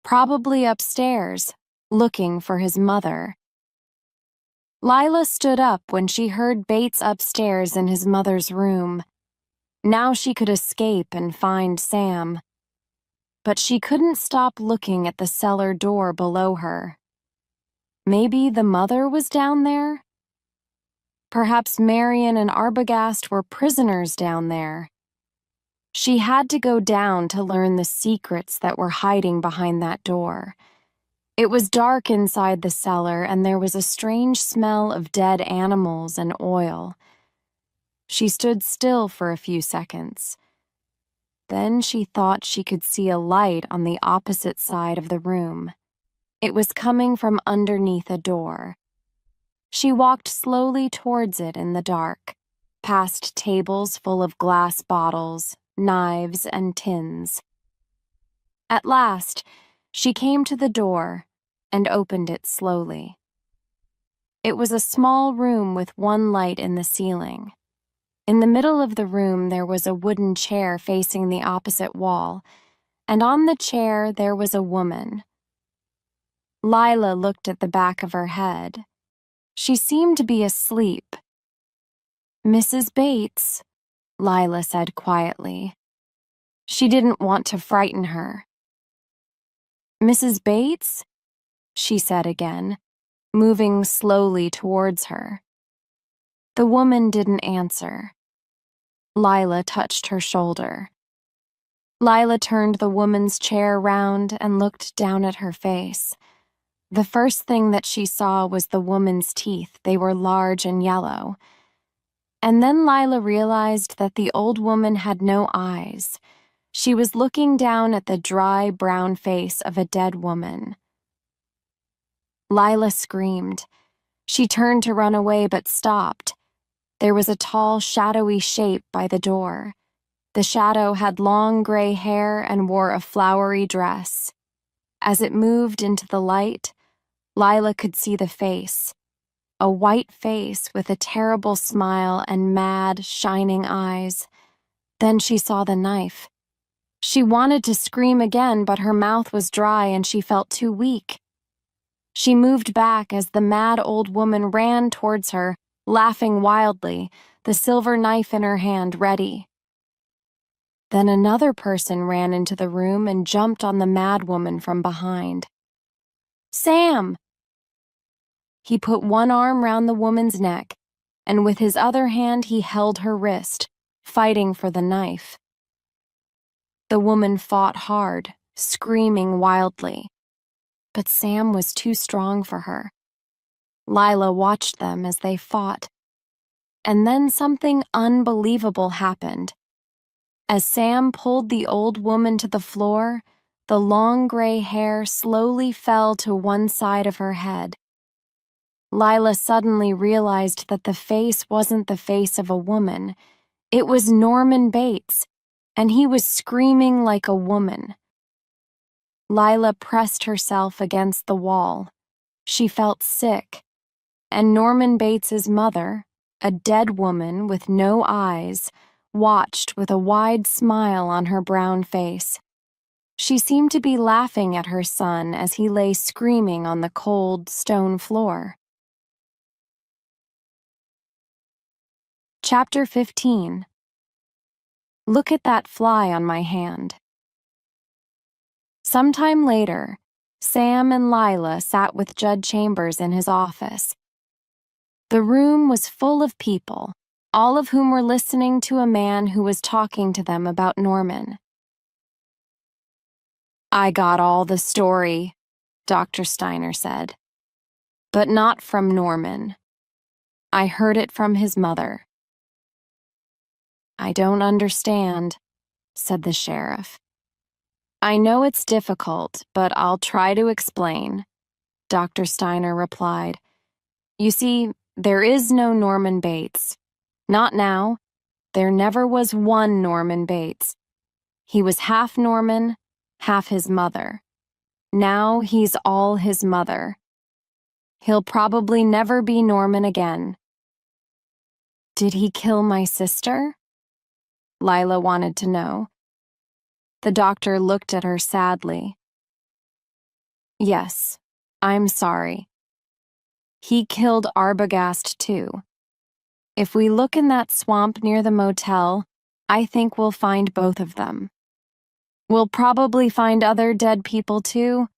A: Probably upstairs, looking for his mother. Lila stood up when she heard Bates upstairs in his mother's room. Now she could escape and find Sam. But she couldn't stop looking at the cellar door below her. Maybe the mother was down there? Perhaps Marion and Arbogast were prisoners down there. She had to go down to learn the secrets that were hiding behind that door. It was dark inside the cellar, and there was a strange smell of dead animals and oil. She stood still for a few seconds. Then she thought she could see a light on the opposite side of the room. It was coming from underneath a door. She walked slowly towards it in the dark, past tables full of glass bottles, knives, and tins. At last, she came to the door and opened it slowly. It was a small room with one light in the ceiling. In the middle of the room there was a wooden chair facing the opposite wall, and on the chair there was a woman. Lila looked at the back of her head. She seemed to be asleep. "Mrs. Bates," Lila said quietly. She didn't want to frighten her. "Mrs. Bates?" she said again, moving slowly towards her. The woman didn't answer. Lila touched her shoulder. Lila turned the woman's chair round and looked down at her face. The first thing that she saw was the woman's teeth. They were large and yellow. And then Lila realized that the old woman had no eyes. She was looking down at the dry, brown face of a dead woman. Lila screamed. She turned to run away but stopped. There was a tall, shadowy shape by the door. The shadow had long gray hair and wore a flowery dress. As it moved into the light, Lila could see the face. A white face with a terrible smile and mad, shining eyes. Then she saw the knife. She wanted to scream again, but her mouth was dry and she felt too weak. She moved back as the mad old woman ran towards her, laughing wildly, the silver knife in her hand ready. Then another person ran into the room and jumped on the mad woman from behind. "Sam!" He put one arm round the woman's neck, and with his other hand he held her wrist, fighting for the knife. The woman fought hard, screaming wildly. But Sam was too strong for her. Lila watched them as they fought. And then something unbelievable happened. As Sam pulled the old woman to the floor, the long gray hair slowly fell to one side of her head. Lila suddenly realized that the face wasn't the face of a woman. It was Norman Bates, and he was screaming like a woman. Lila pressed herself against the wall. She felt sick, and Norman Bates's mother, a dead woman with no eyes, watched with a wide smile on her brown face. She seemed to be laughing at her son as he lay screaming on the cold stone floor. Chapter 15. Look at that fly on my hand. Sometime later, Sam and Lila sat with Judd Chambers in his office. The room was full of people, all of whom were listening to a man who was talking to them about Norman. "I got all the story," Dr. Steiner said, "but not from Norman. I heard it from his mother." "I don't understand," said the sheriff. "I know it's difficult, but I'll try to explain," Dr. Steiner replied. "You see, there is no Norman Bates. Not now. There never was one Norman Bates. He was half Norman, half his mother. Now he's all his mother. He'll probably never be Norman again." "Did he kill my sister?" Lila wanted to know. The doctor looked at her sadly. "Yes, I'm sorry. He killed Arbogast too. If we look in that swamp near the motel, I think we'll find both of them. We'll probably find other dead people too.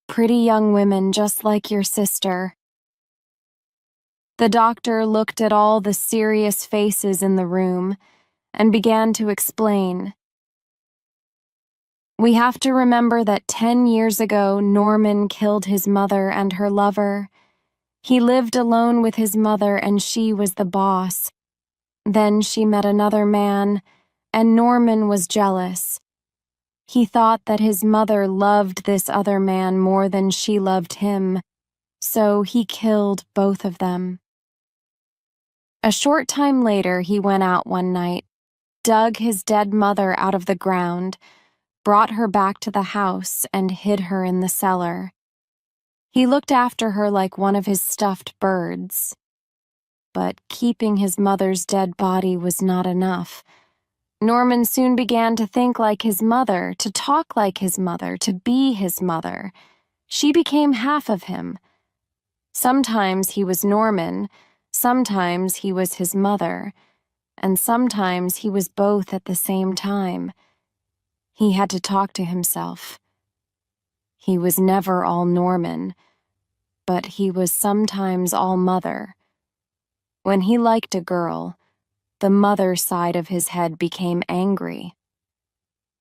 A: Pretty young women just like your sister." The doctor looked at all the serious faces in the room and began to explain. "We have to remember that 10 years ago, Norman killed his mother and her lover. He lived alone with his mother and she was the boss. Then she met another man, and Norman was jealous. He thought that his mother loved this other man more than she loved him, so he killed both of them. A short time later, he went out one night, dug his dead mother out of the ground, brought her back to the house, and hid her in the cellar. He looked after her like one of his stuffed birds. But keeping his mother's dead body was not enough. Norman soon began to think like his mother, to talk like his mother, to be his mother. She became half of him. Sometimes he was Norman, sometimes he was his mother, and sometimes he was both at the same time. He had to talk to himself. He was never all Norman, but he was sometimes all mother. When he liked a girl, the mother side of his head became angry.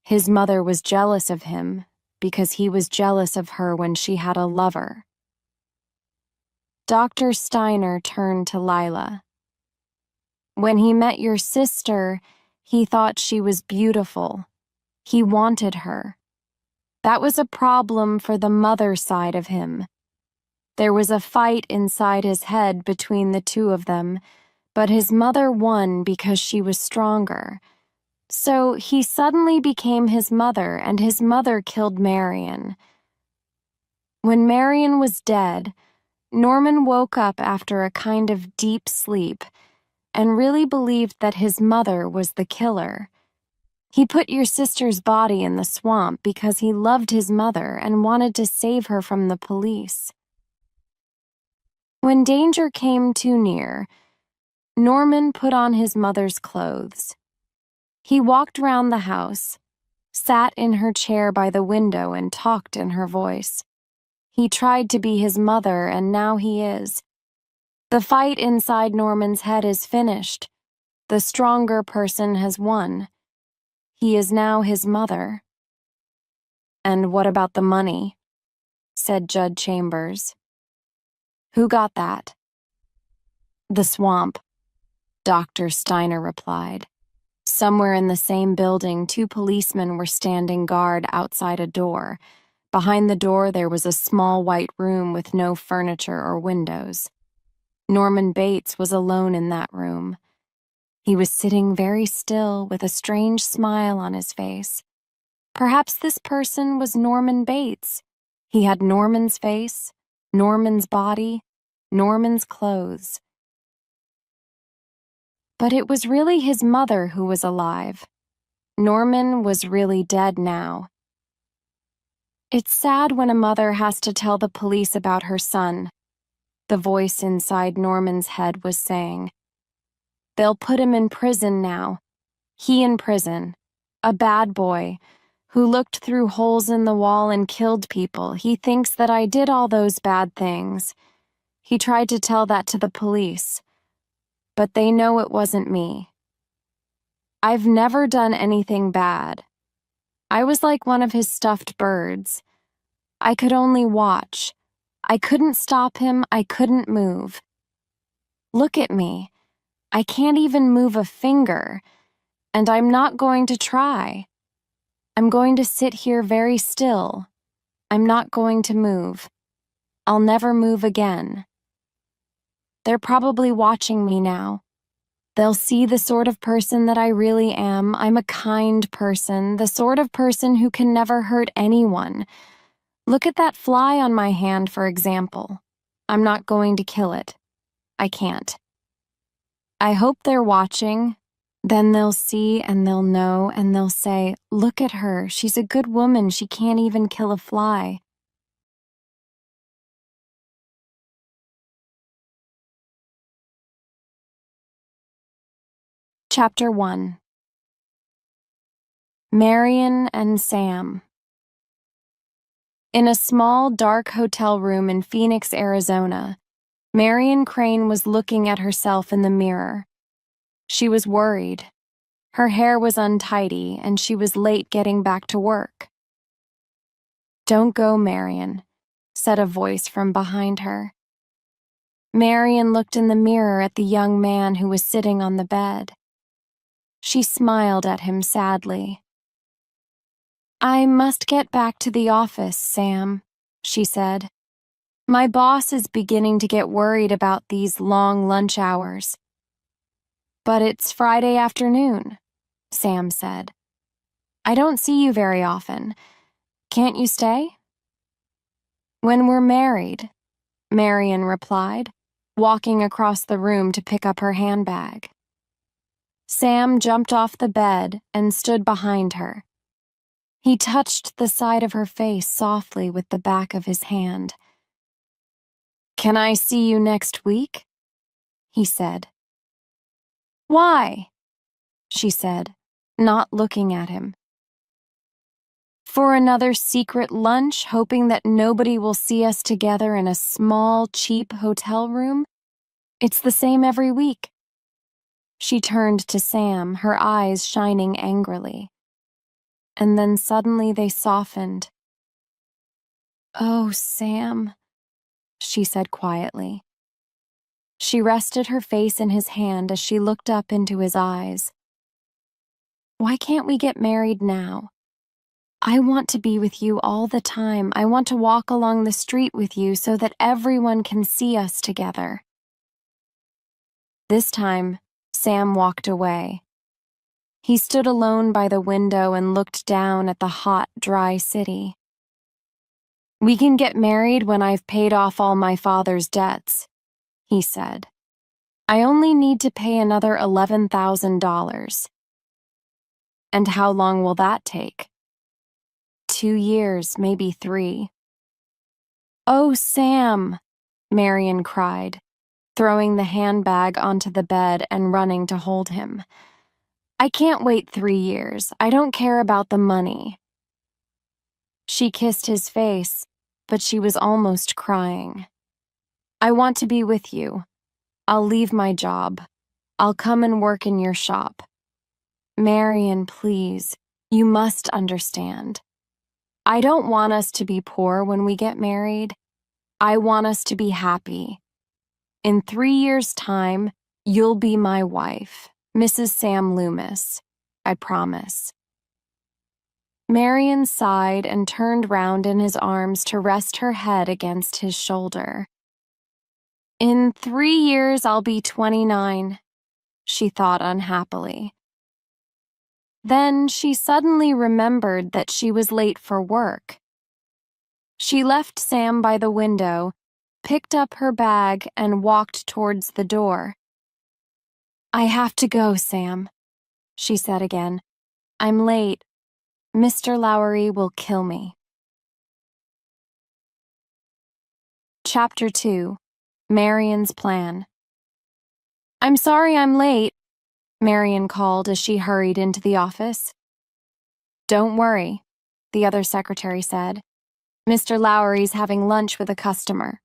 A: His mother was jealous of him because he was jealous of her when she had a lover. Dr. Steiner turned to Lila. When he met your sister, he thought she was beautiful. He wanted her. That was a problem for the mother side of him. There was a fight inside his head between the two of them, but his mother won because she was stronger. So he suddenly became his mother, and his mother killed Marion. When Marion was dead, Norman woke up after a kind of deep sleep and really believed that his mother was the killer. He put your sister's body in the swamp because he loved his mother and wanted to save her from the police. When danger came too near, Norman put on his mother's clothes. He walked round the house, sat in her chair by the window, and talked in her voice. He tried to be his mother, and now he is. The fight inside Norman's head is finished. The stronger person has won. He is now his mother. "And what about the money?" said Judd Chambers. "Who got that?" "The swamp," Dr. Steiner replied. Somewhere in the same building, 2 policemen were standing guard outside a door. Behind the door, there was a small white room with no furniture or windows. Norman Bates was alone in that room. He was sitting very still with a strange smile on his face. Perhaps this person was Norman Bates. He had Norman's face, Norman's body, Norman's clothes. But it was really his mother who was alive. Norman was really dead now. It's sad when a mother has to tell the police about her son, the voice inside Norman's head was saying. They'll put him in prison now. He in prison. A bad boy who looked through holes in the wall and killed people. He thinks that I did all those bad things. He tried to tell that to the police, but they know it wasn't me. I've never done anything bad. I was like one of his stuffed birds. I could only watch. I couldn't stop him. I couldn't move. Look at me. I can't even move a finger, and I'm not going to try. I'm going to sit here very still. I'm not going to move. I'll never move again. They're probably watching me now. They'll see the sort of person that I really am. I'm a kind person, the sort of person who can never hurt anyone. Look at that fly on my hand, for example. I'm not going to kill it. I can't. I hope they're watching. Then they'll see and they'll know and they'll say, look at her, she's a good woman, she can't even kill a fly. Chapter 1. Marion and Sam. In a small, dark hotel room in Phoenix, Arizona, Marion Crane was looking at herself in the mirror. She was worried. Her hair was untidy, and she was late getting back to work. Don't go, Marion, said a voice from behind her. Marion looked in the mirror at the young man who was sitting on the bed. She smiled at him sadly. I must get back to the office, Sam, she said. My boss is beginning to get worried about these long lunch hours. But it's Friday afternoon, Sam said. I don't see you very often. Can't you stay? When we're married, Marian replied, walking across the room to pick up her handbag. Sam jumped off the bed and stood behind her. He touched the side of her face softly with the back of his hand. Can I see you next week? He said. Why? She said, not looking at him. For another secret lunch, hoping that nobody will see us together in a small, cheap hotel room? It's the same every week. She turned to Sam, her eyes shining angrily. And then suddenly they softened. Oh, Sam, she said quietly. She rested her face in his hand as she looked up into his eyes. Why can't we get married now? I want to be with you all the time. I want to walk along the street with you so that everyone can see us together. This time, Sam walked away. He stood alone by the window and looked down at the hot, dry city. We can get married when I've paid off all my father's debts, he said. I only need to pay another $11,000. And how long will that take? 2 years, maybe 3. Oh, Sam, Marian cried, throwing the handbag onto the bed and running to hold him. I can't wait 3 years. I don't care about the money. She kissed his face, but she was almost crying. I want to be with you. I'll leave my job. I'll come and work in your shop. Marian, please, you must understand. I don't want us to be poor when we get married. I want us to be happy. In 3 years' time, you'll be my wife, Mrs. Sam Loomis. I promise. Marian sighed and turned round in his arms to rest her head against his shoulder. In 3 years, I'll be 29, she thought unhappily. Then she suddenly remembered that she was late for work. She left Sam by the window, picked up her bag, and walked towards the door. I have to go, Sam, she said again. I'm late. Mr. Lowry will kill me. Chapter 2. Marian's Plan. I'm sorry I'm late, Marian called as she hurried into the office. Don't worry, the other secretary said. Mr. Lowry's having lunch with a customer.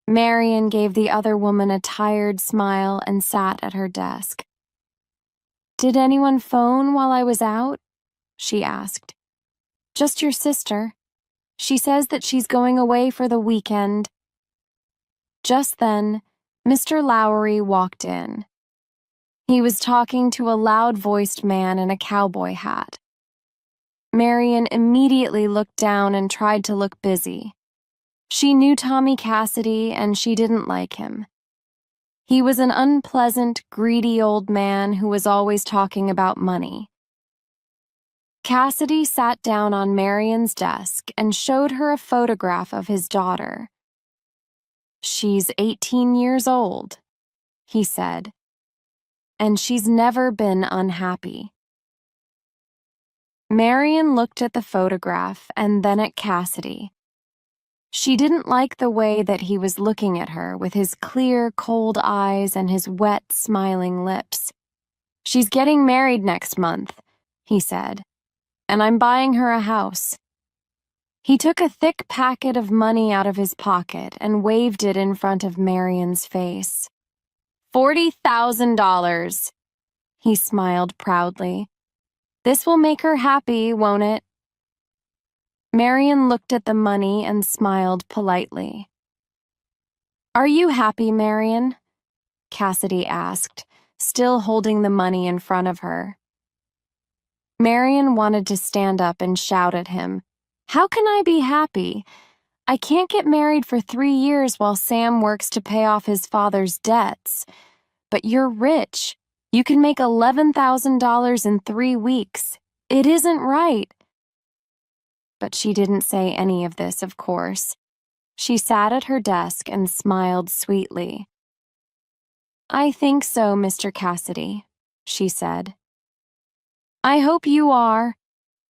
A: Marian gave the other woman a tired smile and sat at her desk. Did anyone phone while I was out? She asked. Just your sister. She says that she's going away for the weekend. Just then, Mr. Lowry walked in. He was talking to a loud-voiced man in a cowboy hat. Marian immediately looked down and tried to look busy. She knew Tommy Cassidy, and she didn't like him. He was an unpleasant, greedy old man who was always talking about money. Cassidy sat down on Marian's desk and showed her a photograph of his daughter. She's 18 years old, he said, and she's never been unhappy. Marian looked at the photograph and then at Cassidy. She didn't like the way that he was looking at her with his clear, cold eyes and his wet, smiling lips. She's getting married next month, he said, and I'm buying her a house. He took a thick packet of money out of his pocket and waved it in front of Marian's face. $40,000, he smiled proudly. This will make her happy, won't it? Marian looked at the money and smiled politely. Are you happy, Marian? Cassidy asked, still holding the money in front of her. Marion wanted to stand up and shout at him. How can I be happy? I can't get married for 3 years while Sam works to pay off his father's debts. But you're rich. You can make $11,000 in 3 weeks. It isn't right. But she didn't say any of this, of course. She sat at her desk and smiled sweetly. I think so, Mr. Cassidy, she said. I hope you are,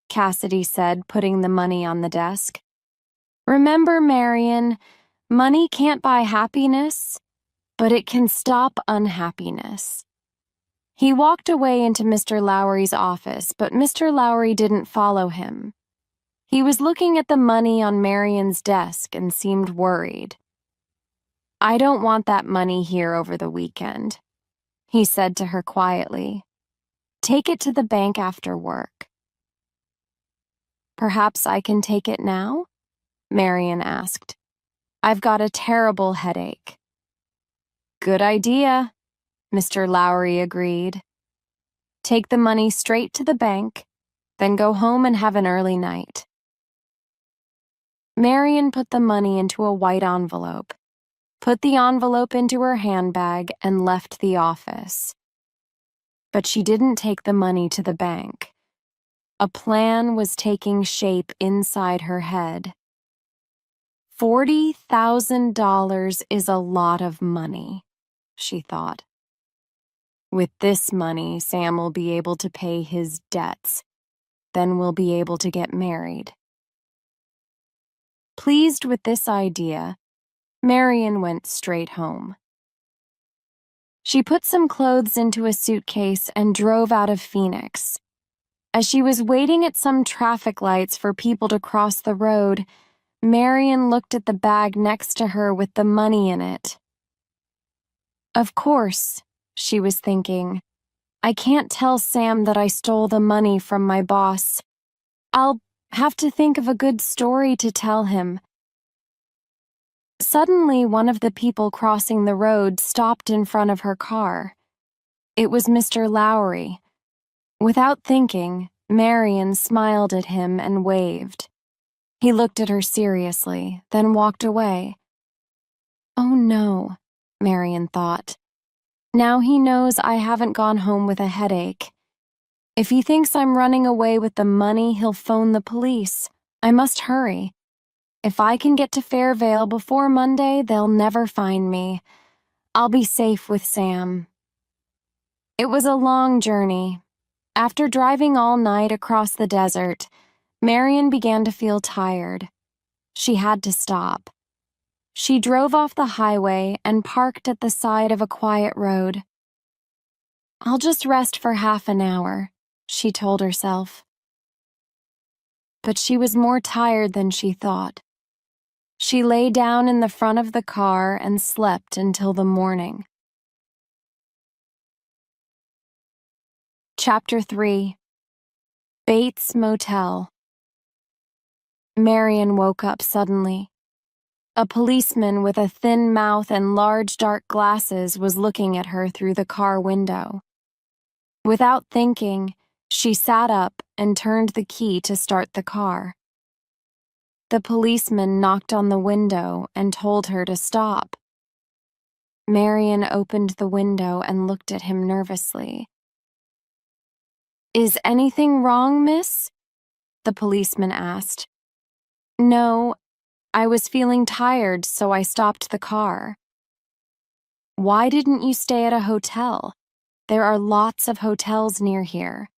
A: Cassidy said, putting the money on the desk. Remember, Marion, money can't buy happiness, but it can stop unhappiness. He walked away into Mr. Lowry's office, but Mr. Lowry didn't follow him. He was looking at the money on Marion's desk and seemed worried. I don't want that money here over the weekend, he said to her quietly. Take it to the bank after work. Perhaps I can take it now? Marion asked. I've got a terrible headache. Good idea, Mr. Lowry agreed. Take the money straight to the bank, then go home and have an early night. Marion put the money into a white envelope, put the envelope into her handbag, and left the office. But she didn't take the money to the bank. A plan was taking shape inside her head. $40,000 is a lot of money, she thought. With this money, Sam will be able to pay his debts. Then we'll be able to get married. Pleased with this idea, Marion went straight home. She put some clothes into a suitcase and drove out of Phoenix. As she was waiting at some traffic lights for people to cross the road, Marion looked at the bag next to her with the money in it. Of course, she was thinking, I can't tell Sam that I stole the money from my boss. I'll have to think of a good story to tell him. Suddenly, one of the people crossing the road stopped in front of her car. It was Mr. Lowry. Without thinking, Marion smiled at him and waved. He looked at her seriously, then walked away. Oh no, Marion thought. Now he knows I haven't gone home with a headache. If he thinks I'm running away with the money, he'll phone the police. I must hurry. If I can get to Fairvale before Monday, they'll never find me. I'll be safe with Sam. It was a long journey. After driving all night across the desert, Marion began to feel tired. She had to stop. She drove off the highway and parked at the side of a quiet road. I'll just rest for half an hour, she told herself. But she was more tired than she thought. She lay down in the front of the car and slept until the morning. Chapter 3. Bates Motel. Marion woke up suddenly. A policeman with a thin mouth and large dark glasses was looking at her through the car window. Without thinking, she sat up and turned the key to start the car. The policeman knocked on the window and told her to stop. Marion opened the window and looked at him nervously. Is anything wrong, miss? The policeman asked. No, I was feeling tired, so I stopped the car. Why didn't you stay at a hotel? There are lots of hotels near here.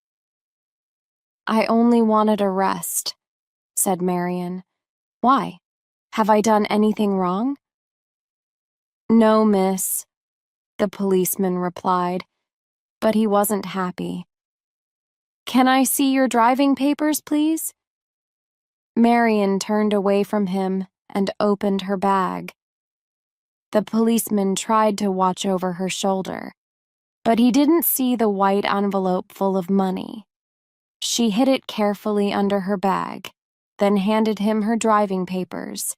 A: I only wanted a rest, said Marion. Why? Have I done anything wrong? No, miss, the policeman replied, but he wasn't happy. Can I see your driving papers, please? Marion turned away from him and opened her bag. The policeman tried to watch over her shoulder, but he didn't see the white envelope full of money. She hid it carefully under her bag, then handed him her driving papers.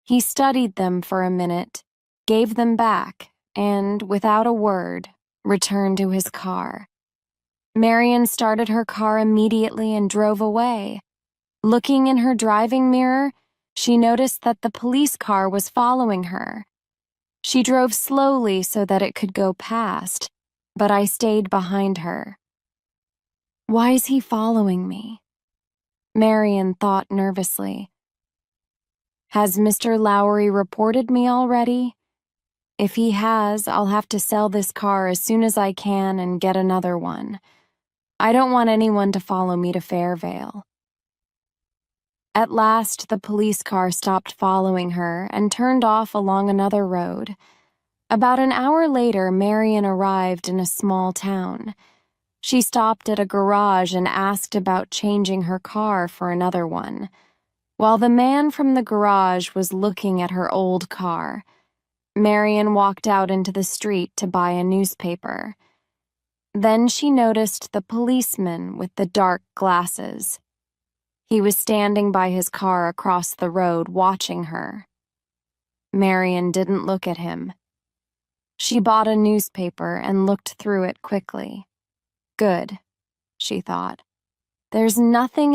A: He studied them for a minute, gave them back, and, without a word, returned to his car. Marion started her car immediately and drove away. Looking in her driving mirror, she noticed that the police car was following her. She drove slowly so that it could go past, but I stayed behind her. Why is he following me? Marion thought nervously. Has Mr. Lowry reported me already? If he has, I'll have to sell this car as soon as I can and get another one. I don't want anyone to follow me to Fairvale. At last, the police car stopped following her and turned off along another road. About an hour later, Marion arrived in a small town. She stopped at a garage and asked about changing her car for another one. While the man from the garage was looking at her old car, Marion walked out into the street to buy a newspaper. Then she noticed the policeman with the dark glasses. He was standing by his car across the road watching her. Marion didn't look at him. She bought a newspaper and looked through it quickly. Good, she thought. There's nothing